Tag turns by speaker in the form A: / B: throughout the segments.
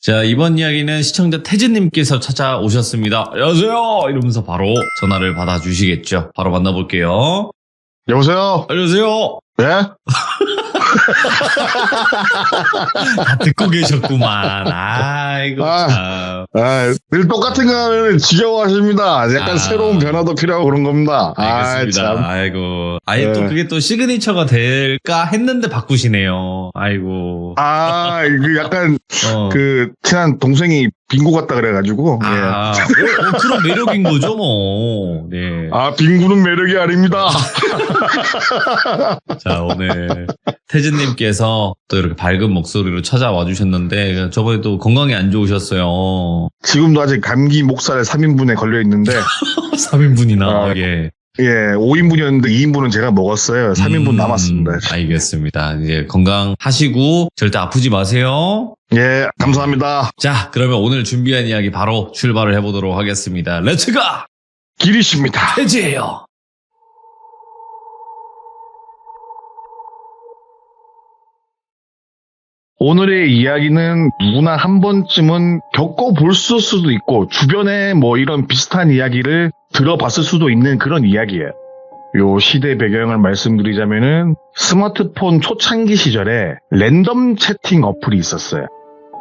A: 자, 이번 이야기는 시청자 태진님께서 찾아오셨습니다. 안녕하세요! 이러면서 바로 전화를 받아주시겠죠. 바로 만나볼게요.
B: 여보세요?
A: 안녕하세요!
B: 예?
A: 다 듣고 계셨구만. 아이고, 참.
B: 늘 똑같은 거 하면 지겨워하십니다. 약간 새로운 변화도 필요하고 그런 겁니다.
A: 알겠습니다. 아이고. 아예 또 그게 또 시그니처가 될까 했는데 바꾸시네요. 아이고.
B: 그 약간, 친한 동생이 빙고 같다 그래가지고.
A: 그런 매력인 거죠, 뭐. 네.
B: 빙구는 매력이 아닙니다.
A: 자, 오늘 태진님께서 또 이렇게 밝은 목소리로 찾아와 주셨는데, 저번에도 건강이 안 좋으셨어요.
B: 지금도 아직 감기 목살 3인분에 걸려있는데.
A: 3인분이나, 예.
B: 예, 5인분이었는데 2인분은 제가 먹었어요. 3인분 남았습니다.
A: 알겠습니다. 이제 건강하시고 절대 아프지 마세요.
B: 예, 감사합니다.
A: 자, 그러면 오늘 준비한 이야기 바로 출발을 해보도록 하겠습니다. 렛츠가!
B: 기리십니다.
A: 태지예요.
B: 오늘의 이야기는 누구나 한 번쯤은 겪어볼 수도 있고 주변에 뭐 이런 비슷한 이야기를 들어봤을 수도 있는 그런 이야기예요. 요 시대 배경을 말씀드리자면은 스마트폰 초창기 시절에 랜덤 채팅 어플이 있었어요.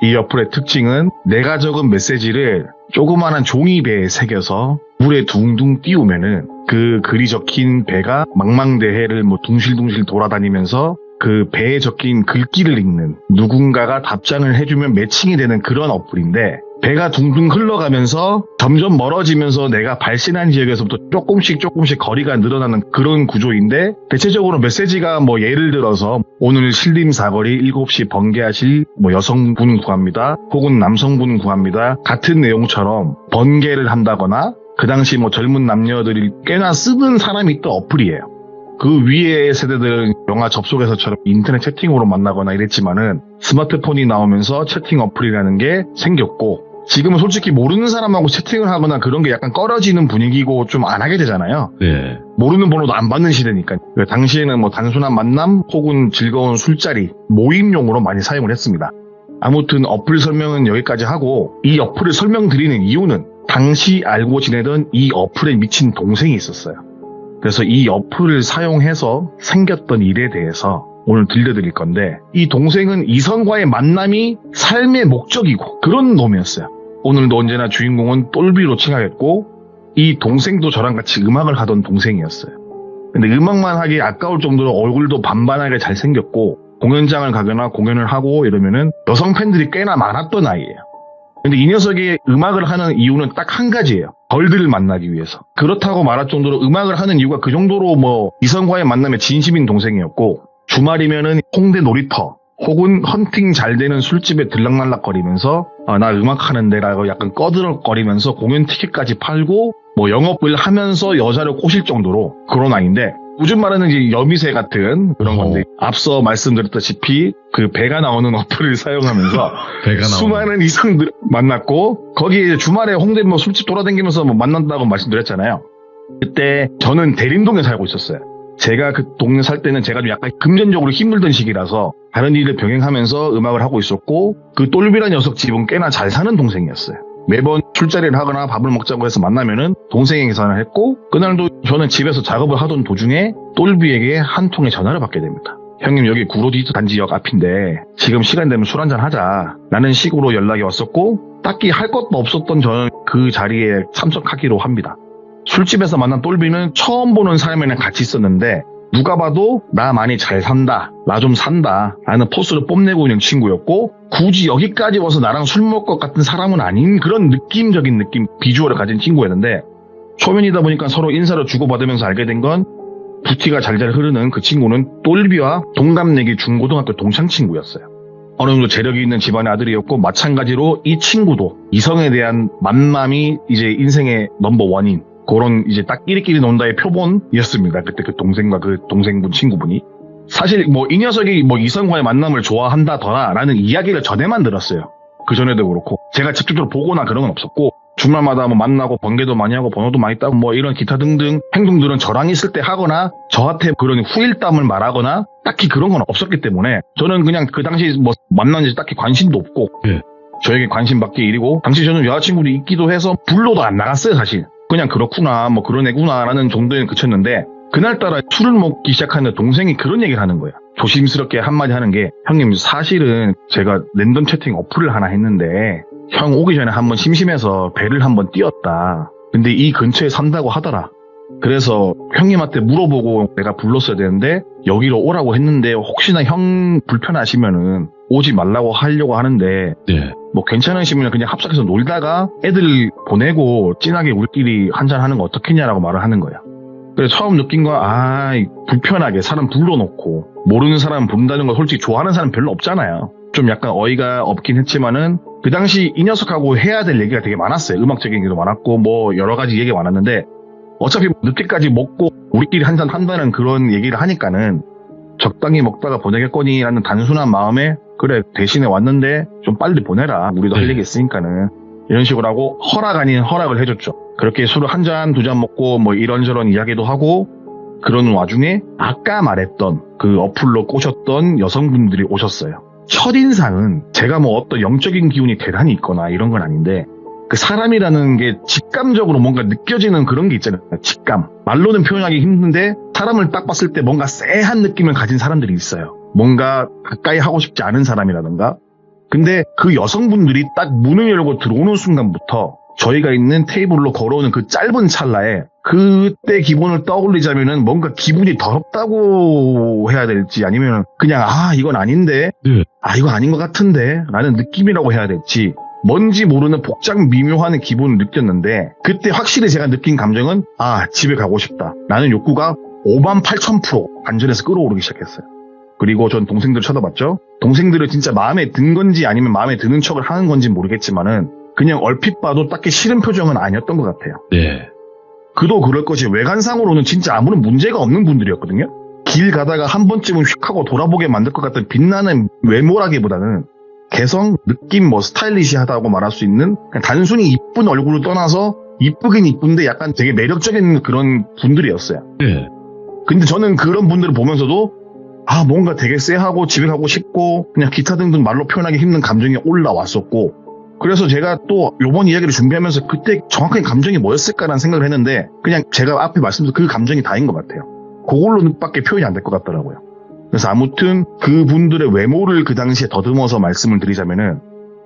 B: 이 어플의 특징은 내가 적은 메시지를 조그마한 종이배에 새겨서 물에 둥둥 띄우면은 그 글이 적힌 배가 망망대해를 뭐 둥실둥실 돌아다니면서 그 배에 적힌 글귀를 읽는 누군가가 답장을 해주면 매칭이 되는 그런 어플인데 배가 둥둥 흘러가면서 점점 멀어지면서 내가 발신한 지역에서부터 조금씩 거리가 늘어나는 그런 구조인데 대체적으로 메시지가 뭐 예를 들어서 오늘 신림 사거리 7시 번개하실 뭐 여성분 구합니다. 혹은 남성분 구합니다. 같은 내용처럼 번개를 한다거나 그 당시 뭐 젊은 남녀들이 꽤나 쓰던 사람이 또 어플이에요. 그 위의 세대들은 영화 접속에서처럼 인터넷 채팅으로 만나거나 이랬지만은 스마트폰이 나오면서 채팅 어플이라는 게 생겼고 지금은 솔직히 모르는 사람하고 채팅을 하거나 그런 게 약간 꺼려지는 분위기고 좀 안 하게 되잖아요.
A: 네.
B: 모르는 번호도 안 받는 시대니까. 당시에는 뭐 단순한 만남 혹은 즐거운 술자리, 모임용으로 많이 사용을 했습니다. 아무튼 어플 설명은 여기까지 하고 이 어플을 설명드리는 이유는 당시 알고 지내던 이 어플에 미친 동생이 있었어요. 그래서 이 어플을 사용해서 생겼던 일에 대해서 오늘 들려드릴 건데 이 동생은 이성과의 만남이 삶의 목적이고 그런 놈이었어요. 오늘도 언제나 주인공은 똘비로 칭하겠고 이 동생도 저랑 같이 음악을 하던 동생이었어요. 근데 음악만 하기 아까울 정도로 얼굴도 반반하게 잘생겼고 공연장을 가거나 공연을 하고 이러면은 여성 팬들이 꽤나 많았던 아이예요. 근데 이 녀석이 음악을 하는 이유는 딱 한 가지예요. 걸들을 만나기 위해서. 그렇다고 말할 정도로 음악을 하는 이유가 그 정도로 뭐 이성과의 만남에 진심인 동생이었고 주말이면은 홍대 놀이터 혹은 헌팅 잘 되는 술집에 들락날락거리면서 나 음악하는데 라고 약간 꺼드럭거리면서 공연 티켓까지 팔고 뭐 영업을 하면서 여자를 꼬실 정도로 그런 아이인데 요즘 말하는 이제 여미새 같은 그런 건데 앞서 말씀드렸다시피 그 배가 나오는 어플을 사용하면서 수많은 이성들 만났고 거기에 주말에 홍대 뭐 술집 돌아다니면서 뭐 만난다고 말씀드렸잖아요. 그때 저는 대림동에 살고 있었어요. 제가 그 동네 살 때는 제가 좀 약간 금전적으로 힘들던 시기라서 다른 일을 병행하면서 음악을 하고 있었고 그 똘비란 녀석 집은 꽤나 잘 사는 동생이었어요. 매번 술자리를 하거나 밥을 먹자고 해서 만나면은 동생이 계산을 했고 그날도 저는 집에서 작업을 하던 도중에 똘비에게 한 통의 전화를 받게 됩니다. 형님 여기 구로디지트 단지역 앞인데 지금 시간 되면 술 한잔 하자 라는 식으로 연락이 왔었고 딱히 할 것도 없었던 저는 그 자리에 참석하기로 합니다. 술집에서 만난 똘비는 처음 보는 사람이랑 같이 있었는데 누가 봐도 나 많이 잘 산다, 나 좀 산다 라는 포스를 뽐내고 있는 친구였고 굳이 여기까지 와서 나랑 술 먹을 것 같은 사람은 아닌 그런 느낌적인 비주얼을 가진 친구였는데 초면이다 보니까 서로 인사를 주고받으면서 알게 된 건 부티가 잘잘 흐르는 그 친구는 똘비와 동갑내기 중고등학교 동창 친구였어요. 어느 정도 재력이 있는 집안의 아들이었고 마찬가지로 이 친구도 이성에 대한 만남이 이제 인생의 넘버원인 그런 이제 딱 끼리끼리 논다의 표본이었습니다. 그때 그 동생과 그 동생분 친구분이. 사실 뭐 이 녀석이 뭐 이성과의 만남을 좋아한다더라라는 이야기를 전에만 들었어요. 그 전에도 그렇고 제가 직접적으로 보거나 그런 건 없었고 주말마다 뭐 만나고 번개도 많이 하고 번호도 많이 따고 뭐 이런 기타 등등 행동들은 저랑 있을 때 하거나 저한테 그런 후일담을 말하거나 딱히 그런 건 없었기 때문에 저는 그냥 그 당시 뭐 만났는지 딱히 관심도 없고 저에게 관심 받게 일이고 당시 저는 여자친구도 있기도 해서 불러도 안 나갔어요 사실. 그냥 그렇구나 뭐 그런 애구나 라는 정도에 그쳤는데 그날따라 술을 먹기 시작하는데 동생이 그런 얘기를 하는 거야. 조심스럽게 한마디 하는 게 형님 사실은 제가 랜덤 채팅 어플을 하나 했는데 형 오기 전에 한번 심심해서 배를 한번 띄웠다. 근데 이 근처에 산다고 하더라. 그래서 형님한테 물어보고 내가 불렀어야 되는데 여기로 오라고 했는데 혹시나 형 불편하시면은 오지 말라고 하려고 하는데
A: 네.
B: 뭐 괜찮으시면 그냥 합석해서 놀다가 애들 보내고 진하게 우리끼리 한잔하는 거 어떻겠냐라고 말을 하는 거야. 그래서 처음 느낀 건 불편하게 사람 불러놓고 모르는 사람 부른다는 걸 솔직히 좋아하는 사람 별로 없잖아요. 좀 약간 어이가 없긴 했지만은 그 당시 이 녀석하고 해야 될 얘기가 되게 많았어요. 음악적인 얘기도 많았고 뭐 여러 가지 얘기가 많았는데 어차피 늦게까지 먹고 우리끼리 한잔 한다는 그런 얘기를 하니까는 적당히 먹다가 보내겠거니라는 단순한 마음에 그래 대신에 왔는데 좀 빨리 보내라. 우리도 할 얘기 있으니까는 이런 식으로 하고 허락 아닌 허락을 해줬죠. 그렇게 술을 한 잔, 두 잔 먹고 뭐 이런저런 이야기도 하고 그런 와중에 아까 말했던 그 어플로 꼬셨던 여성분들이 오셨어요. 첫인상은 제가 뭐 어떤 영적인 기운이 대단히 있거나 이런 건 아닌데 그 사람이라는 게 직감적으로 뭔가 느껴지는 그런 게 있잖아요. 직감. 말로는 표현하기 힘든데 사람을 딱 봤을 때 뭔가 쎄한 느낌을 가진 사람들이 있어요. 뭔가 가까이 하고 싶지 않은 사람이라든가. 근데 그 여성분들이 딱 문을 열고 들어오는 순간부터 저희가 있는 테이블로 걸어오는 그 짧은 찰나에 그때 기분을 떠올리자면은 뭔가 기분이 더럽다고 해야 될지 아니면 그냥 이건 아닌데
A: 네.
B: 이거 아닌 것 같은데 라는 느낌이라고 해야 될지 뭔지 모르는 복잡 미묘한 기분을 느꼈는데 그때 확실히 제가 느낀 감정은 집에 가고 싶다 라는 욕구가 58,000% 반전해서 끌어오르기 시작했어요. 그리고 전 동생들 쳐다봤죠. 동생들은 진짜 마음에 든 건지 아니면 마음에 드는 척을 하는 건지 모르겠지만은 그냥 얼핏 봐도 딱히 싫은 표정은 아니었던 것 같아요.
A: 네.
B: 그도 그럴 것이 외관상으로는 진짜 아무런 문제가 없는 분들이었거든요. 길 가다가 한 번쯤은 휙 하고 돌아보게 만들 것 같은 빛나는 외모라기보다는 개성, 느낌, 스타일리시하다고 말할 수 있는 그냥 단순히 이쁜 얼굴을 떠나서 이쁘긴 이쁜데 약간 되게 매력적인 그런 분들이었어요.
A: 네.
B: 근데 저는 그런 분들을 보면서도 뭔가 되게 쎄하고 집에 가고 싶고 그냥 기타 등등 말로 표현하기 힘든 감정이 올라왔었고 그래서 제가 또 요번 이야기를 준비하면서 그때 정확하게 감정이 뭐였을까라는 생각을 했는데 그냥 제가 앞에 말씀드린 그 감정이 다인 것 같아요. 그걸로밖에 표현이 안 될 것 같더라고요. 그래서 아무튼 그분들의 외모를 그 당시에 더듬어서 말씀을 드리자면은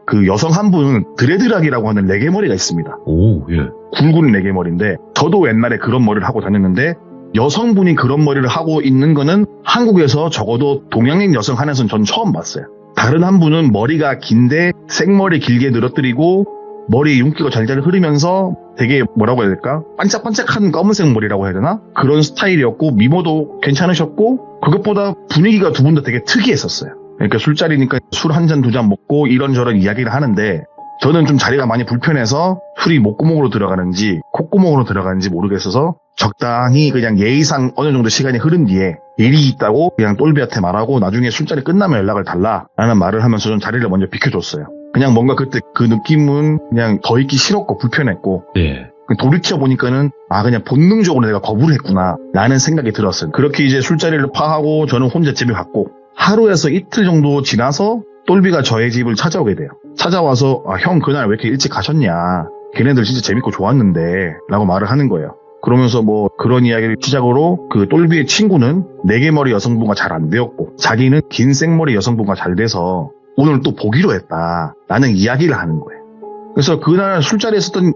B: 그 여성 한 분은 드레드락이라고 하는 레게머리가 있습니다.
A: 오, 예.
B: 굵은 레게머리인데 저도 옛날에 그런 머리를 하고 다녔는데 여성분이 그런 머리를 하고 있는 거는 한국에서 적어도 동양인 여성 한에서는 전 처음 봤어요. 다른 한 분은 머리가 긴데 생머리 길게 늘어뜨리고 머리에 윤기가 잘잘 흐르면서 되게 뭐라고 해야 될까? 반짝반짝한 검은색 머리라고 해야 되나? 그런 스타일이었고 미모도 괜찮으셨고 그것보다 분위기가 두 분 다 되게 특이했었어요. 그러니까 술자리니까 술 한 잔 두 잔 먹고 이런저런 이야기를 하는데 저는 좀 자리가 많이 불편해서 술이 목구멍으로 들어가는지 콧구멍으로 들어가는지 모르겠어서 적당히 그냥 예의상 어느 정도 시간이 흐른 뒤에 일이 있다고 그냥 똘비한테 말하고 나중에 술자리 끝나면 연락을 달라라는 말을 하면서 좀 자리를 먼저 비켜줬어요. 그냥 뭔가 그때 그 느낌은 그냥 더 있기 싫었고 불편했고
A: 네.
B: 돌이켜보니까는 그냥 본능적으로 내가 거부를 했구나 라는 생각이 들었어요. 그렇게 이제 술자리를 파하고 저는 혼자 집에 갔고 하루에서 이틀 정도 지나서 똘비가 저의 집을 찾아오게 돼요. 찾아와서 형 그날 왜 이렇게 일찍 가셨냐 걔네들 진짜 재밌고 좋았는데 라고 말을 하는 거예요. 그러면서 그런 이야기를 시작으로 그 똘비의 친구는 네개머리 여성분과 잘 안 되었고 자기는 긴 생머리 여성분과 잘 돼서 오늘 또 보기로 했다 라는 이야기를 하는 거예요. 그래서 그날 술자리에 있었던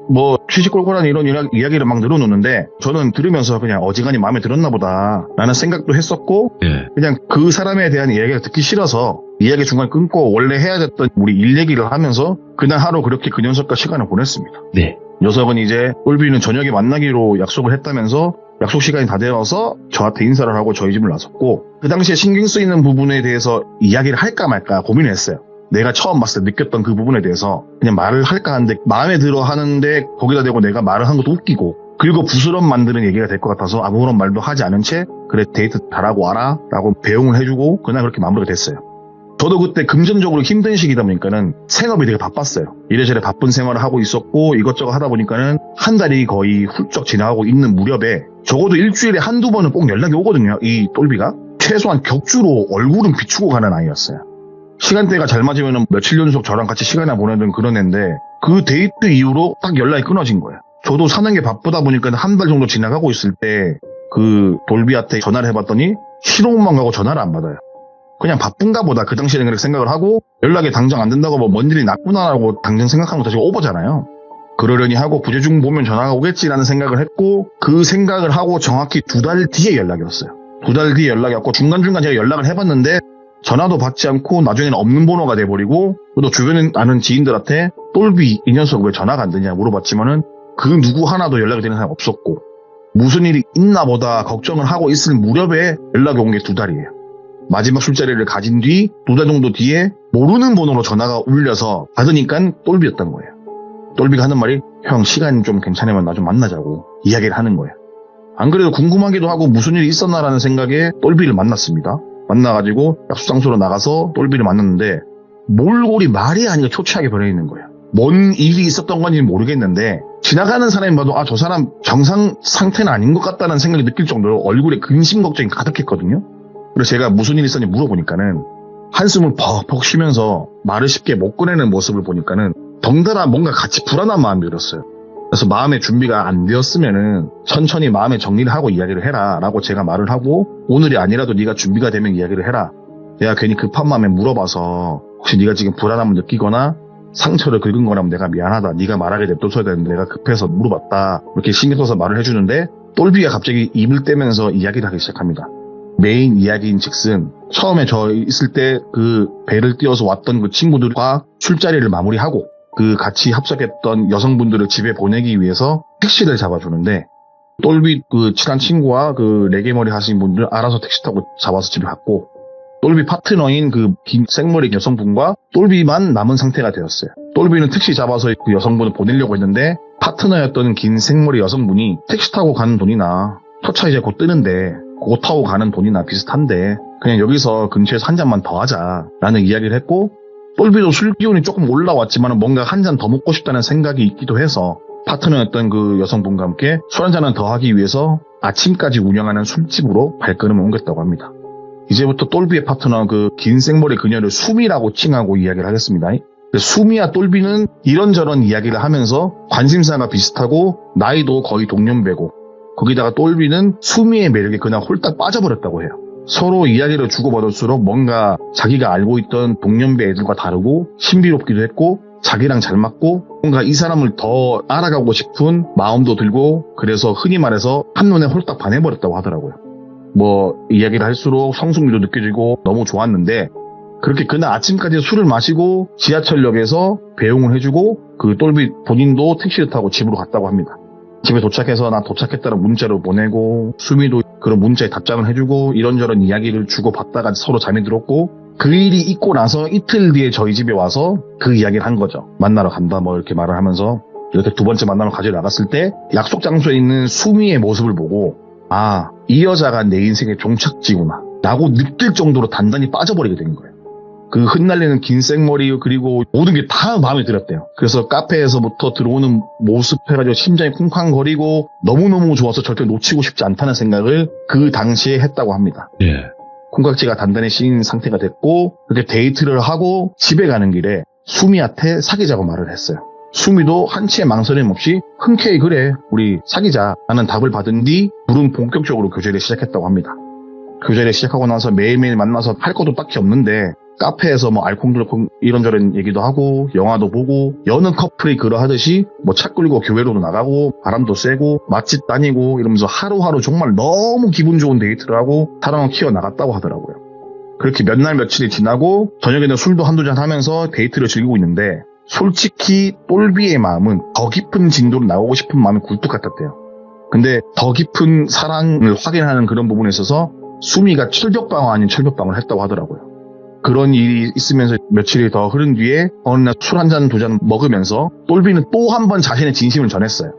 B: 취식골골한 이런 이야기를 막 늘어놓는데 저는 들으면서 그냥 어지간히 마음에 들었나 보다 라는 생각도 했었고
A: 네.
B: 그냥 그 사람에 대한 이야기가 듣기 싫어서 이야기 중간에 끊고 원래 해야 됐던 우리 일 얘기를 하면서 그날 하루 그렇게 그 녀석과 시간을 보냈습니다.
A: 네.
B: 녀석은 이제 똘비는 저녁에 만나기로 약속을 했다면서 약속 시간이 다 되어서 저한테 인사를 하고 저희 집을 나섰고 그 당시에 신경 쓰이는 부분에 대해서 이야기를 할까 말까 고민을 했어요. 내가 처음 봤을 때 느꼈던 그 부분에 대해서 그냥 말을 할까 하는데 마음에 들어 하는데 거기다 대고 내가 말을 한 것도 웃기고 그리고 부스럼 만드는 얘기가 될 것 같아서 아무런 말도 하지 않은 채 그래 데이트 잘하고 와라 라고 배웅을 해주고 그날 그렇게 마무리가 됐어요. 저도 그때 금전적으로 힘든 시기다 보니까는 생업이 되게 바빴어요. 이래저래 바쁜 생활을 하고 있었고 이것저것 하다 보니까는 한 달이 거의 훌쩍 지나가고 있는 무렵에 적어도 일주일에 한두 번은 꼭 연락이 오거든요. 이 똘비가 최소한 격주로 얼굴은 비추고 가는 아이였어요. 시간대가 잘 맞으면 며칠 연속 저랑 같이 시간을 보내던 그런 애인데 그 데이트 이후로 딱 연락이 끊어진 거예요. 저도 사는 게 바쁘다 보니까 한 달 정도 지나가고 있을 때 그 돌비한테 전화를 해봤더니 신호음만 가고 전화를 안 받아요. 그냥 바쁜가 보다 그 당시에는 그렇게 생각을 하고 연락이 당장 안 된다고 뭐 뭔 일이 났구나라고 당장 생각하면 다시 오버잖아요. 그러려니 하고 부재중 보면 전화가 오겠지라는 생각을 했고 그 생각을 하고 정확히 2달 뒤에 연락이 왔어요. 2달 뒤에 연락이 왔고 중간중간 제가 연락을 해봤는데 전화도 받지 않고 나중에는 없는 번호가 돼버리고 또 주변에 아는 지인들한테 똘비 이 녀석 왜 전화가 안 되냐 물어봤지만은 그 누구 하나도 연락이 되는 사람이 없었고 무슨 일이 있나 보다 걱정을 하고 있을 무렵에 연락이 온 게 2달이에요. 마지막 술자리를 가진 뒤 2달 정도 뒤에 모르는 번호로 전화가 울려서 받으니까 똘비였던 거예요. 똘비가 하는 말이 형 시간 좀 괜찮으면 나 좀 만나자고 이야기를 하는 거예요. 안 그래도 궁금하기도 하고 무슨 일이 있었나라는 생각에 똘비를 만났습니다. 만나가지고 약속 장소로 나가서 똘비를 만났는데 몰골이 말이 아니라 초췌하게 변해있는 거예요. 뭔 일이 있었던 건지 모르겠는데 지나가는 사람이 봐도 아, 저 사람 정상 상태는 아닌 것 같다는 생각이 느낄 정도로 얼굴에 근심 걱정이 가득했거든요. 그래서 제가 무슨 일이 있었는지 물어보니까는 한숨을 퍽퍽 쉬면서 말을 쉽게 못 꺼내는 모습을 보니까는 덩달아 뭔가 같이 불안한 마음이 들었어요. 그래서 마음의 준비가 안 되었으면은 천천히 마음의 정리를 하고 이야기를 해라 라고 제가 말을 하고 오늘이 아니라도 네가 준비가 되면 이야기를 해라. 내가 괜히 급한 마음에 물어봐서 혹시 네가 지금 불안함을 느끼거나 상처를 긁은 거라면 내가 미안하다. 네가 말하게 냅둬서야 되는데 내가 급해서 물어봤다. 이렇게 신경 써서 말을 해주는데 똘비가 갑자기 입을 떼면서 이야기를 하기 시작합니다. 메인 이야기인 즉슨 처음에 저 있을 때 그 배를 띄워서 왔던 그 친구들과 술자리를 마무리하고 그 같이 합석했던 여성분들을 집에 보내기 위해서 택시를 잡아주는데 똘비 그 친한 친구와 그 레게머리 하신 분들 알아서 택시 타고 잡아서 집에 갔고 똘비 파트너인 그 긴 생머리 여성분과 똘비만 남은 상태가 되었어요. 똘비는 택시 잡아서 그 여성분을 보내려고 했는데 파트너였던 긴 생머리 여성분이 택시 타고 가는 돈이나 첫차 이제 곧 뜨는데 그거 타고 가는 돈이나 비슷한데 그냥 여기서 근처에서 한 잔만 더 하자라는 이야기를 했고 똘비도 술 기운이 조금 올라왔지만 뭔가 한 잔 더 먹고 싶다는 생각이 있기도 해서 파트너였던 그 여성분과 함께 술 한 잔을 더 하기 위해서 아침까지 운영하는 술집으로 발걸음을 옮겼다고 합니다. 이제부터 똘비의 파트너 그 긴 생머리 그녀를 수미라고 칭하고 이야기를 하겠습니다. 수미와 똘비는 이런저런 이야기를 하면서 관심사가 비슷하고 나이도 거의 동년배고 거기다가 똘비는 수미의 매력에 그냥 홀딱 빠져버렸다고 해요. 서로 이야기를 주고받을수록 뭔가 자기가 알고 있던 동년배 애들과 다르고 신비롭기도 했고 자기랑 잘 맞고 뭔가 이 사람을 더 알아가고 싶은 마음도 들고 그래서 흔히 말해서 한눈에 홀딱 반해버렸다고 하더라고요. 뭐 이야기를 할수록 성숙미도 느껴지고 너무 좋았는데 그렇게 그날 아침까지 술을 마시고 지하철역에서 배웅을 해주고 그 똘비 본인도 택시를 타고 집으로 갔다고 합니다. 집에 도착해서 나 도착했다는 문자를 보내고 수미도 그런 문자에 답장을 해주고 이런저런 이야기를 주고받다가 서로 잠이 들었고 그 일이 있고 나서 이틀 뒤에 저희 집에 와서 그 이야기를 한 거죠. 만나러 간다 뭐 이렇게 말을 하면서 이렇게 두 번째 만나러 가지러 나갔을 때 약속 장소에 있는 수미의 모습을 보고 아, 이 여자가 내 인생의 종착지구나 라고 느낄 정도로 단단히 빠져버리게 된 거예요. 그 흩날리는 긴 생머리 그리고 모든 게 다 마음에 들었대요. 그래서 카페에서부터 들어오는 모습 해가지고 심장이 쿵쾅거리고 너무너무 좋아서 절대 놓치고 싶지 않다는 생각을 그 당시에 했다고 합니다.
A: 예.
B: 콩깍지가 단단히 씌인 상태가 됐고 그렇게 데이트를 하고 집에 가는 길에 수미한테 사귀자고 말을 했어요. 수미도 한치의 망설임 없이 흔쾌히 그래 우리 사귀자 라는 답을 받은 뒤 둘은 본격적으로 교제를 시작했다고 합니다. 교제를 시작하고 나서 매일매일 만나서 할 것도 딱히 없는데 카페에서 뭐 알콩달콩 이런저런 얘기도 하고 영화도 보고 여느 커플이 그러하듯이 뭐 차 끌고 교회로도 나가고 바람도 쐬고 맛집 다니고 이러면서 하루하루 정말 너무 기분 좋은 데이트를 하고 사랑을 키워나갔다고 하더라고요. 그렇게 몇 날 며칠이 지나고 저녁에는 술도 한두 잔 하면서 데이트를 즐기고 있는데 솔직히 똘비의 마음은 더 깊은 진도로 나오고 싶은 마음이 굴뚝 같았대요. 근데 더 깊은 사랑을 확인하는 그런 부분에 있어서 수미가 철벽방어 아닌 철벽방어를 했다고 하더라고요. 그런 일이 있으면서 며칠이 더 흐른 뒤에 어느 날 술 한 잔 두 잔 먹으면서 똘비는 또 한 번 자신의 진심을 전했어요.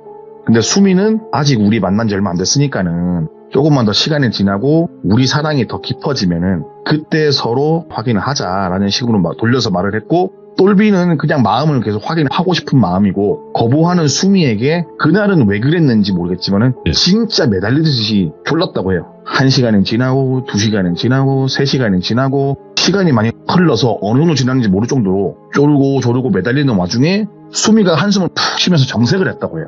B: 근데 수미는 아직 우리 만난 지 얼마 안 됐으니까는 조금만 더 시간이 지나고 우리 사랑이 더 깊어지면은 그때 서로 확인을 하자라는 식으로 돌려서 말을 했고 똘비는 그냥 마음을 계속 확인하고 싶은 마음이고 거부하는 수미에게 그날은 왜 그랬는지 모르겠지만은 진짜 매달리듯이 졸랐다고 해요. 1시간은 지나고 2시간은 지나고 3시간은 지나고 시간이 많이 흘러서 어느 정도 지났는지 모를 정도로 쪼르고 조르고 매달리는 와중에 수미가 한숨을 푹 쉬면서 정색을 했다고 해요.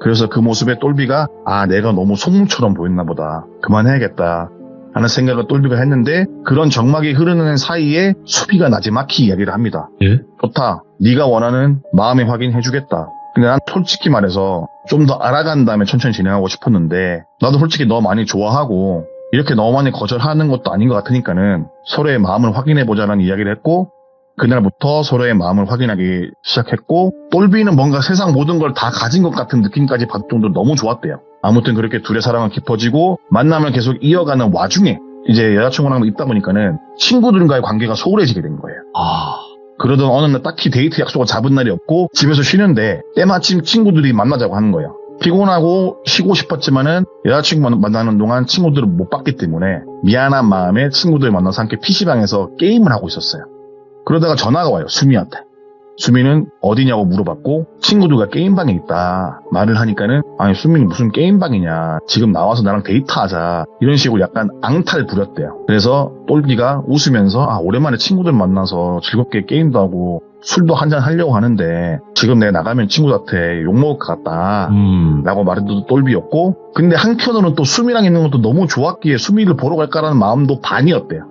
B: 그래서 그 모습에 똘비가 내가 너무 속물처럼 보였나 보다. 그만해야겠다 하는 생각을 똘비가 했는데 그런 정막이 흐르는 사이에 수미가 나지막히 이야기를 합니다.
A: 예?
B: 좋다. 네가 원하는 마음의 확인해주겠다. 근데 난 솔직히 말해서 좀 더 알아간 다음에 천천히 진행하고 싶었는데 나도 솔직히 너 많이 좋아하고 이렇게 너무 많이 거절하는 것도 아닌 것 같으니까는 서로의 마음을 확인해보자는 이야기를 했고 그날부터 서로의 마음을 확인하기 시작했고 똘비는 뭔가 세상 모든 걸 다 가진 것 같은 느낌까지 받을 정도로 너무 좋았대요. 아무튼 그렇게 둘의 사랑은 깊어지고 만남을 계속 이어가는 와중에 이제 여자친구랑 있다 보니까는 친구들과의 관계가 소홀해지게 된 거예요. 그러던 어느 날 딱히 데이트 약속을 잡은 날이 없고 집에서 쉬는데 때마침 친구들이 만나자고 하는 거예요. 피곤하고 쉬고 싶었지만은 여자친구 만나는 동안 친구들을 못 봤기 때문에 미안한 마음에 친구들 만나서 함께 PC방에서 게임을 하고 있었어요. 그러다가 전화가 와요. 수미한테. 수미는 어디냐고 물어봤고 친구들과 게임방에 있다 말을 하니까는 아니 수미는 무슨 게임방이냐 지금 나와서 나랑 데이트하자 이런 식으로 약간 앙탈 부렸대요. 그래서 똘비가 웃으면서 오랜만에 친구들 만나서 즐겁게 게임도 하고 술도 한잔 하려고 하는데 지금 내가 나가면 친구들한테 욕먹을 것 같다 라고 말해도 똘비였고 근데 한편으로는 또 수미랑 있는 것도 너무 좋았기에 수미를 보러 갈까라는 마음도 반이었대요.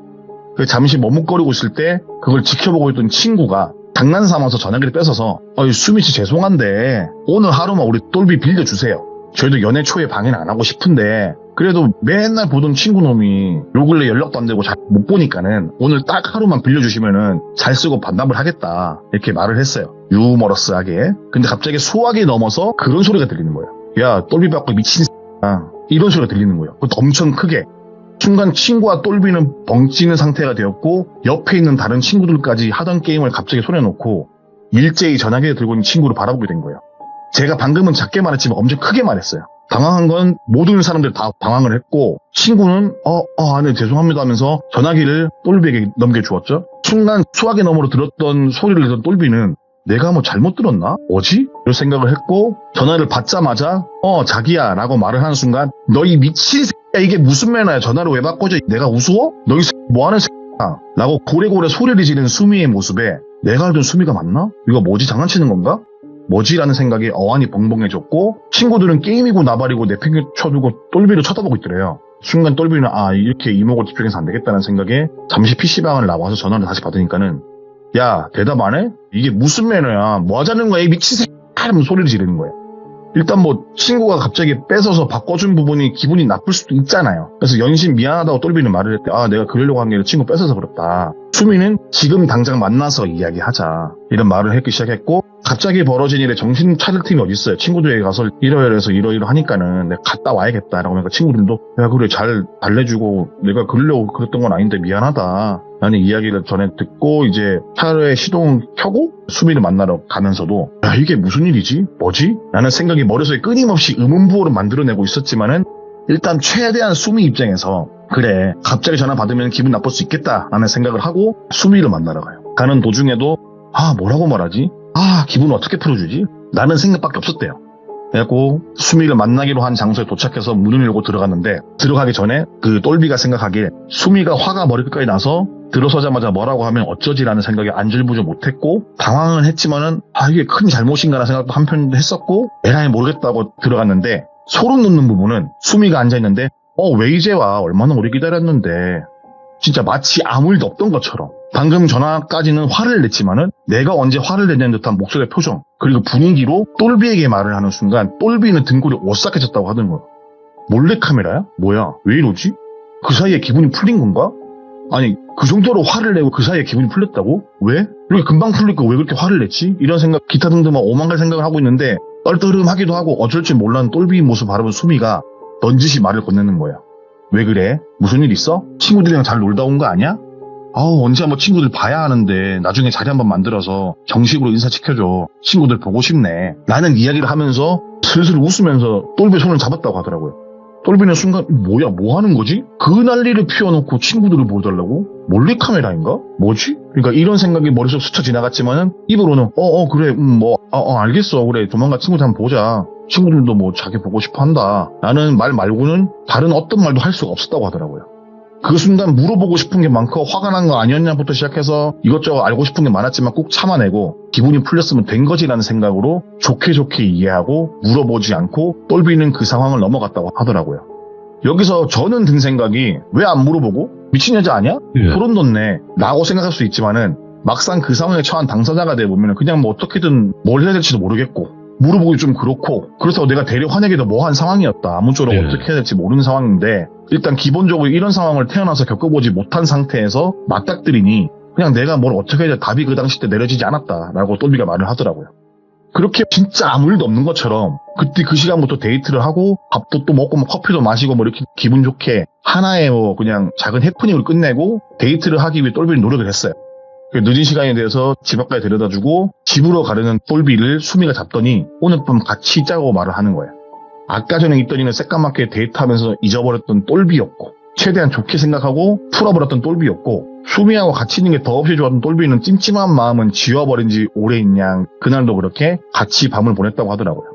B: 잠시 머뭇거리고 있을 때 그걸 지켜보고 있던 친구가 장난삼아서 전화기를 뺏어서 수미씨 죄송한데 오늘 하루만 우리 똘비 빌려주세요. 저희도 연애 초에 방해는 안 하고 싶은데 그래도 맨날 보던 친구놈이 요 근래 연락도 안 되고 잘 못 보니까는 오늘 딱 하루만 빌려주시면은 잘 쓰고 반납을 하겠다 이렇게 말을 했어요. 유머러스하게. 근데 갑자기 수화기 넘어서 그런 소리가 들리는 거예요. 야 똘비 받고 미친 X야 이런 소리가 들리는 거예요. 그것도 엄청 크게. 순간 친구와 똘비는 벙찌는 상태가 되었고 옆에 있는 다른 친구들까지 하던 게임을 갑자기 손에 놓고 일제히 전화기를 들고 있는 친구를 바라보게 된 거예요. 제가 방금은 작게 말했지만 엄청 크게 말했어요. 당황한 건 모든 사람들 다 당황을 했고 친구는 네 죄송합니다 하면서 전화기를 똘비에게 넘겨주었죠. 순간 수화기 너머로 들었던 소리를 듣던 똘비는 내가 뭐 잘못 들었나? 뭐지? 이런 생각을 했고 전화를 받자마자 자기야 라고 말을 하는 순간 너 이 미친 새끼야 이게 무슨 매너야 전화를 왜 바꿔줘 내가 우스워? 너 이 새끼 뭐하는 새끼야 라고 고래고래 소리를 지르는 수미의 모습에 내가 알던 수미가 맞나? 이거 뭐지 장난치는 건가? 뭐지? 라는 생각이 어안이 벙벙해졌고 친구들은 게임이고 나발이고 내팽개쳐두고 똘비를 쳐다보고 있더래요. 순간 똘비는 이렇게 이목을 집중해서 안 되겠다는 생각에 잠시 PC방을 나와서 전화를 다시 받으니까는 야 대답 안 해? 이게 무슨 매너야 뭐 하자는 거야 이 미친 새끼 하면서 소리를 지르는 거예요. 일단 뭐 친구가 갑자기 뺏어서 바꿔준 부분이 기분이 나쁠 수도 있잖아요. 그래서 연신 미안하다고 똘비는 말을 했대. 내가 그러려고 한 게 아니라 친구 뺏어서 그렇다. 수미는 지금 당장 만나서 이야기하자 이런 말을 하기 시작했고 갑자기 벌어진 일에 정신 차릴 틈이 어딨어요. 친구들에게 가서 이러이러해서 이러이러하니까는 내가 갔다 와야겠다라고 하니까 친구들도 야 그래 잘 달래주고 내가 그러려고 그랬던 건 아닌데 미안하다 라는 이야기를 전에 듣고 이제 차에 시동을 켜고 수미를 만나러 가면서도 야 이게 무슨 일이지? 뭐지? 라는 생각이 머릿속에 끊임없이 의문부호를 만들어내고 있었지만은 일단 최대한 수미 입장에서 그래 갑자기 전화 받으면 기분 나쁠 수 있겠다 라는 생각을 하고 수미를 만나러 가요. 가는 도중에도 뭐라고 말하지? 기분 어떻게 풀어주지? 라는 생각밖에 없었대요. 그래갖고 수미를 만나기로 한 장소에 도착해서 문을 열고 들어갔는데 들어가기 전에 그 똘비가 생각하기에 수미가 화가 머리끝까지 나서 들어서자마자 뭐라고 하면 어쩌지라는 생각에 안절부절 못했고 당황은 했지만은 이게 큰 잘못인가라는 생각도 한편 했었고 에라이 모르겠다고 들어갔는데 소름 돋는 부분은 수미가 앉아있는데 왜 이제 와? 얼마나 오래 기다렸는데 진짜 마치 아무 일도 없던 것처럼 방금 전화까지는 화를 냈지만은 내가 언제 화를 냈냐는 듯한 목소리의 표정 그리고 분위기로 똘비에게 말을 하는 순간 똘비는 등골이 오싹해졌다고 하는 거야. 몰래카메라야? 뭐야? 왜 이러지? 그 사이에 기분이 풀린 건가? 아니 그 정도로 화를 내고 그 사이에 기분이 풀렸다고? 왜? 이렇게 금방 풀릴 거 왜 그렇게 화를 냈지? 이런 생각 기타 등등 오만 가지 생각을 하고 있는데 떨떠름하기도 하고 어쩔 줄 몰라는 똘비의 모습 바라본 수미가 넌지시 말을 건네는 거야. 왜 그래? 무슨 일 있어? 친구들이랑 잘 놀다 온 거 아니야? 언제 한번 친구들 봐야 하는데 나중에 자리 한번 만들어서 정식으로 인사시켜줘. 친구들 보고 싶네. 라는 이야기를 하면서 슬슬 웃으면서 똘비의 손을 잡았다고 하더라고요. 똘비는 순간 뭐야 뭐 하는 거지? 그 난리를 피워놓고 친구들을 보여달라고? 몰래카메라인가? 뭐지? 그러니까 이런 생각이 머릿속 스쳐 지나갔지만은 입으로는 그래 알겠어 그래 조만간 친구들 한번 보자. 친구들도 뭐 자기 보고 싶어 한다 라는 말 말고는 다른 어떤 말도 할 수가 없었다고 하더라고요. 그 순간 물어보고 싶은 게 많고 화가 난 거 아니었냐부터 시작해서 이것저것 알고 싶은 게 많았지만 꼭 참아내고 기분이 풀렸으면 된 거지라는 생각으로 좋게 좋게 이해하고 물어보지 않고 똘비는 그 상황을 넘어갔다고 하더라고요. 여기서 저는 든 생각이 왜 안 물어보고? 미친 여자 아니야?
A: 예.
B: 소름 돋네 라고 생각할 수 있지만은 막상 그 상황에 처한 당사자가 되어보면 그냥 뭐 어떻게든 뭘 해야 될지도 모르겠고 물어보기 좀 그렇고 그렇다고 내가 대려 화내기도 뭐한 상황이었다. 아무쪼록
A: 예.
B: 어떻게 해야 될지 모르는 상황인데 일단 기본적으로 이런 상황을 태어나서 겪어보지 못한 상태에서 맞닥뜨리니 그냥 내가 뭘 어떻게 해야 돼 답이 그 당시 때 내려지지 않았다라고 똘비가 말을 하더라고요. 그렇게 진짜 아무 일도 없는 것처럼 그때 그 시간부터 데이트를 하고 밥도 또 먹고 뭐 커피도 마시고 뭐 이렇게 기분 좋게 하나의 뭐 그냥 작은 해프닝을 끝내고 데이트를 하기 위해 똘비는 노력을 했어요. 늦은 시간에 대해서 집 앞까지 데려다주고 집으로 가려는 똘비를 수미가 잡더니 오늘 밤 같이 있자고 말을 하는 거예요. 아까 전에 있더니는 새까맣게 데이트하면서 잊어버렸던 똘비였고 최대한 좋게 생각하고 풀어버렸던 똘비였고 수미하고 같이 있는 게 더없이 좋았던 똘비는 찜찜한 마음은 지워버린 지 오래인 양 그날도 그렇게 같이 밤을 보냈다고 하더라고요.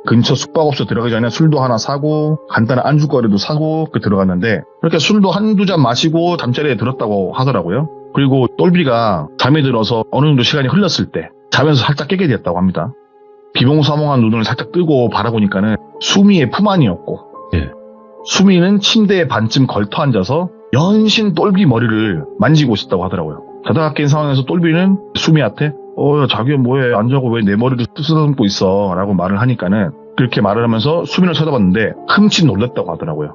B: 근처 숙박업소 들어가기 전에 술도 하나 사고 간단한 안주거리도 사고 들어갔는데 그렇게 술도 한두 잔 마시고 잠자리에 들었다고 하더라고요. 그리고 똘비가 잠이 들어서 어느 정도 시간이 흘렀을 때 자면서 살짝 깨게 됐다고 합니다. 비몽사몽한 눈을 살짝 뜨고 바라보니까는 수미의 품 안이었고
A: 예.
B: 수미는 침대에 반쯤 걸터 앉아서 연신 똘비 머리를 만지고 있었다고 하더라고요. 자다가 깬 상황에서 똘비는 수미한테 야, 자기야 뭐해 안 자고 왜 내 머리를 쓰다듬고 있어 라고 말을 하니까는 그렇게 말을 하면서 수미를 쳐다봤는데 흠칫 놀랐다고 하더라고요.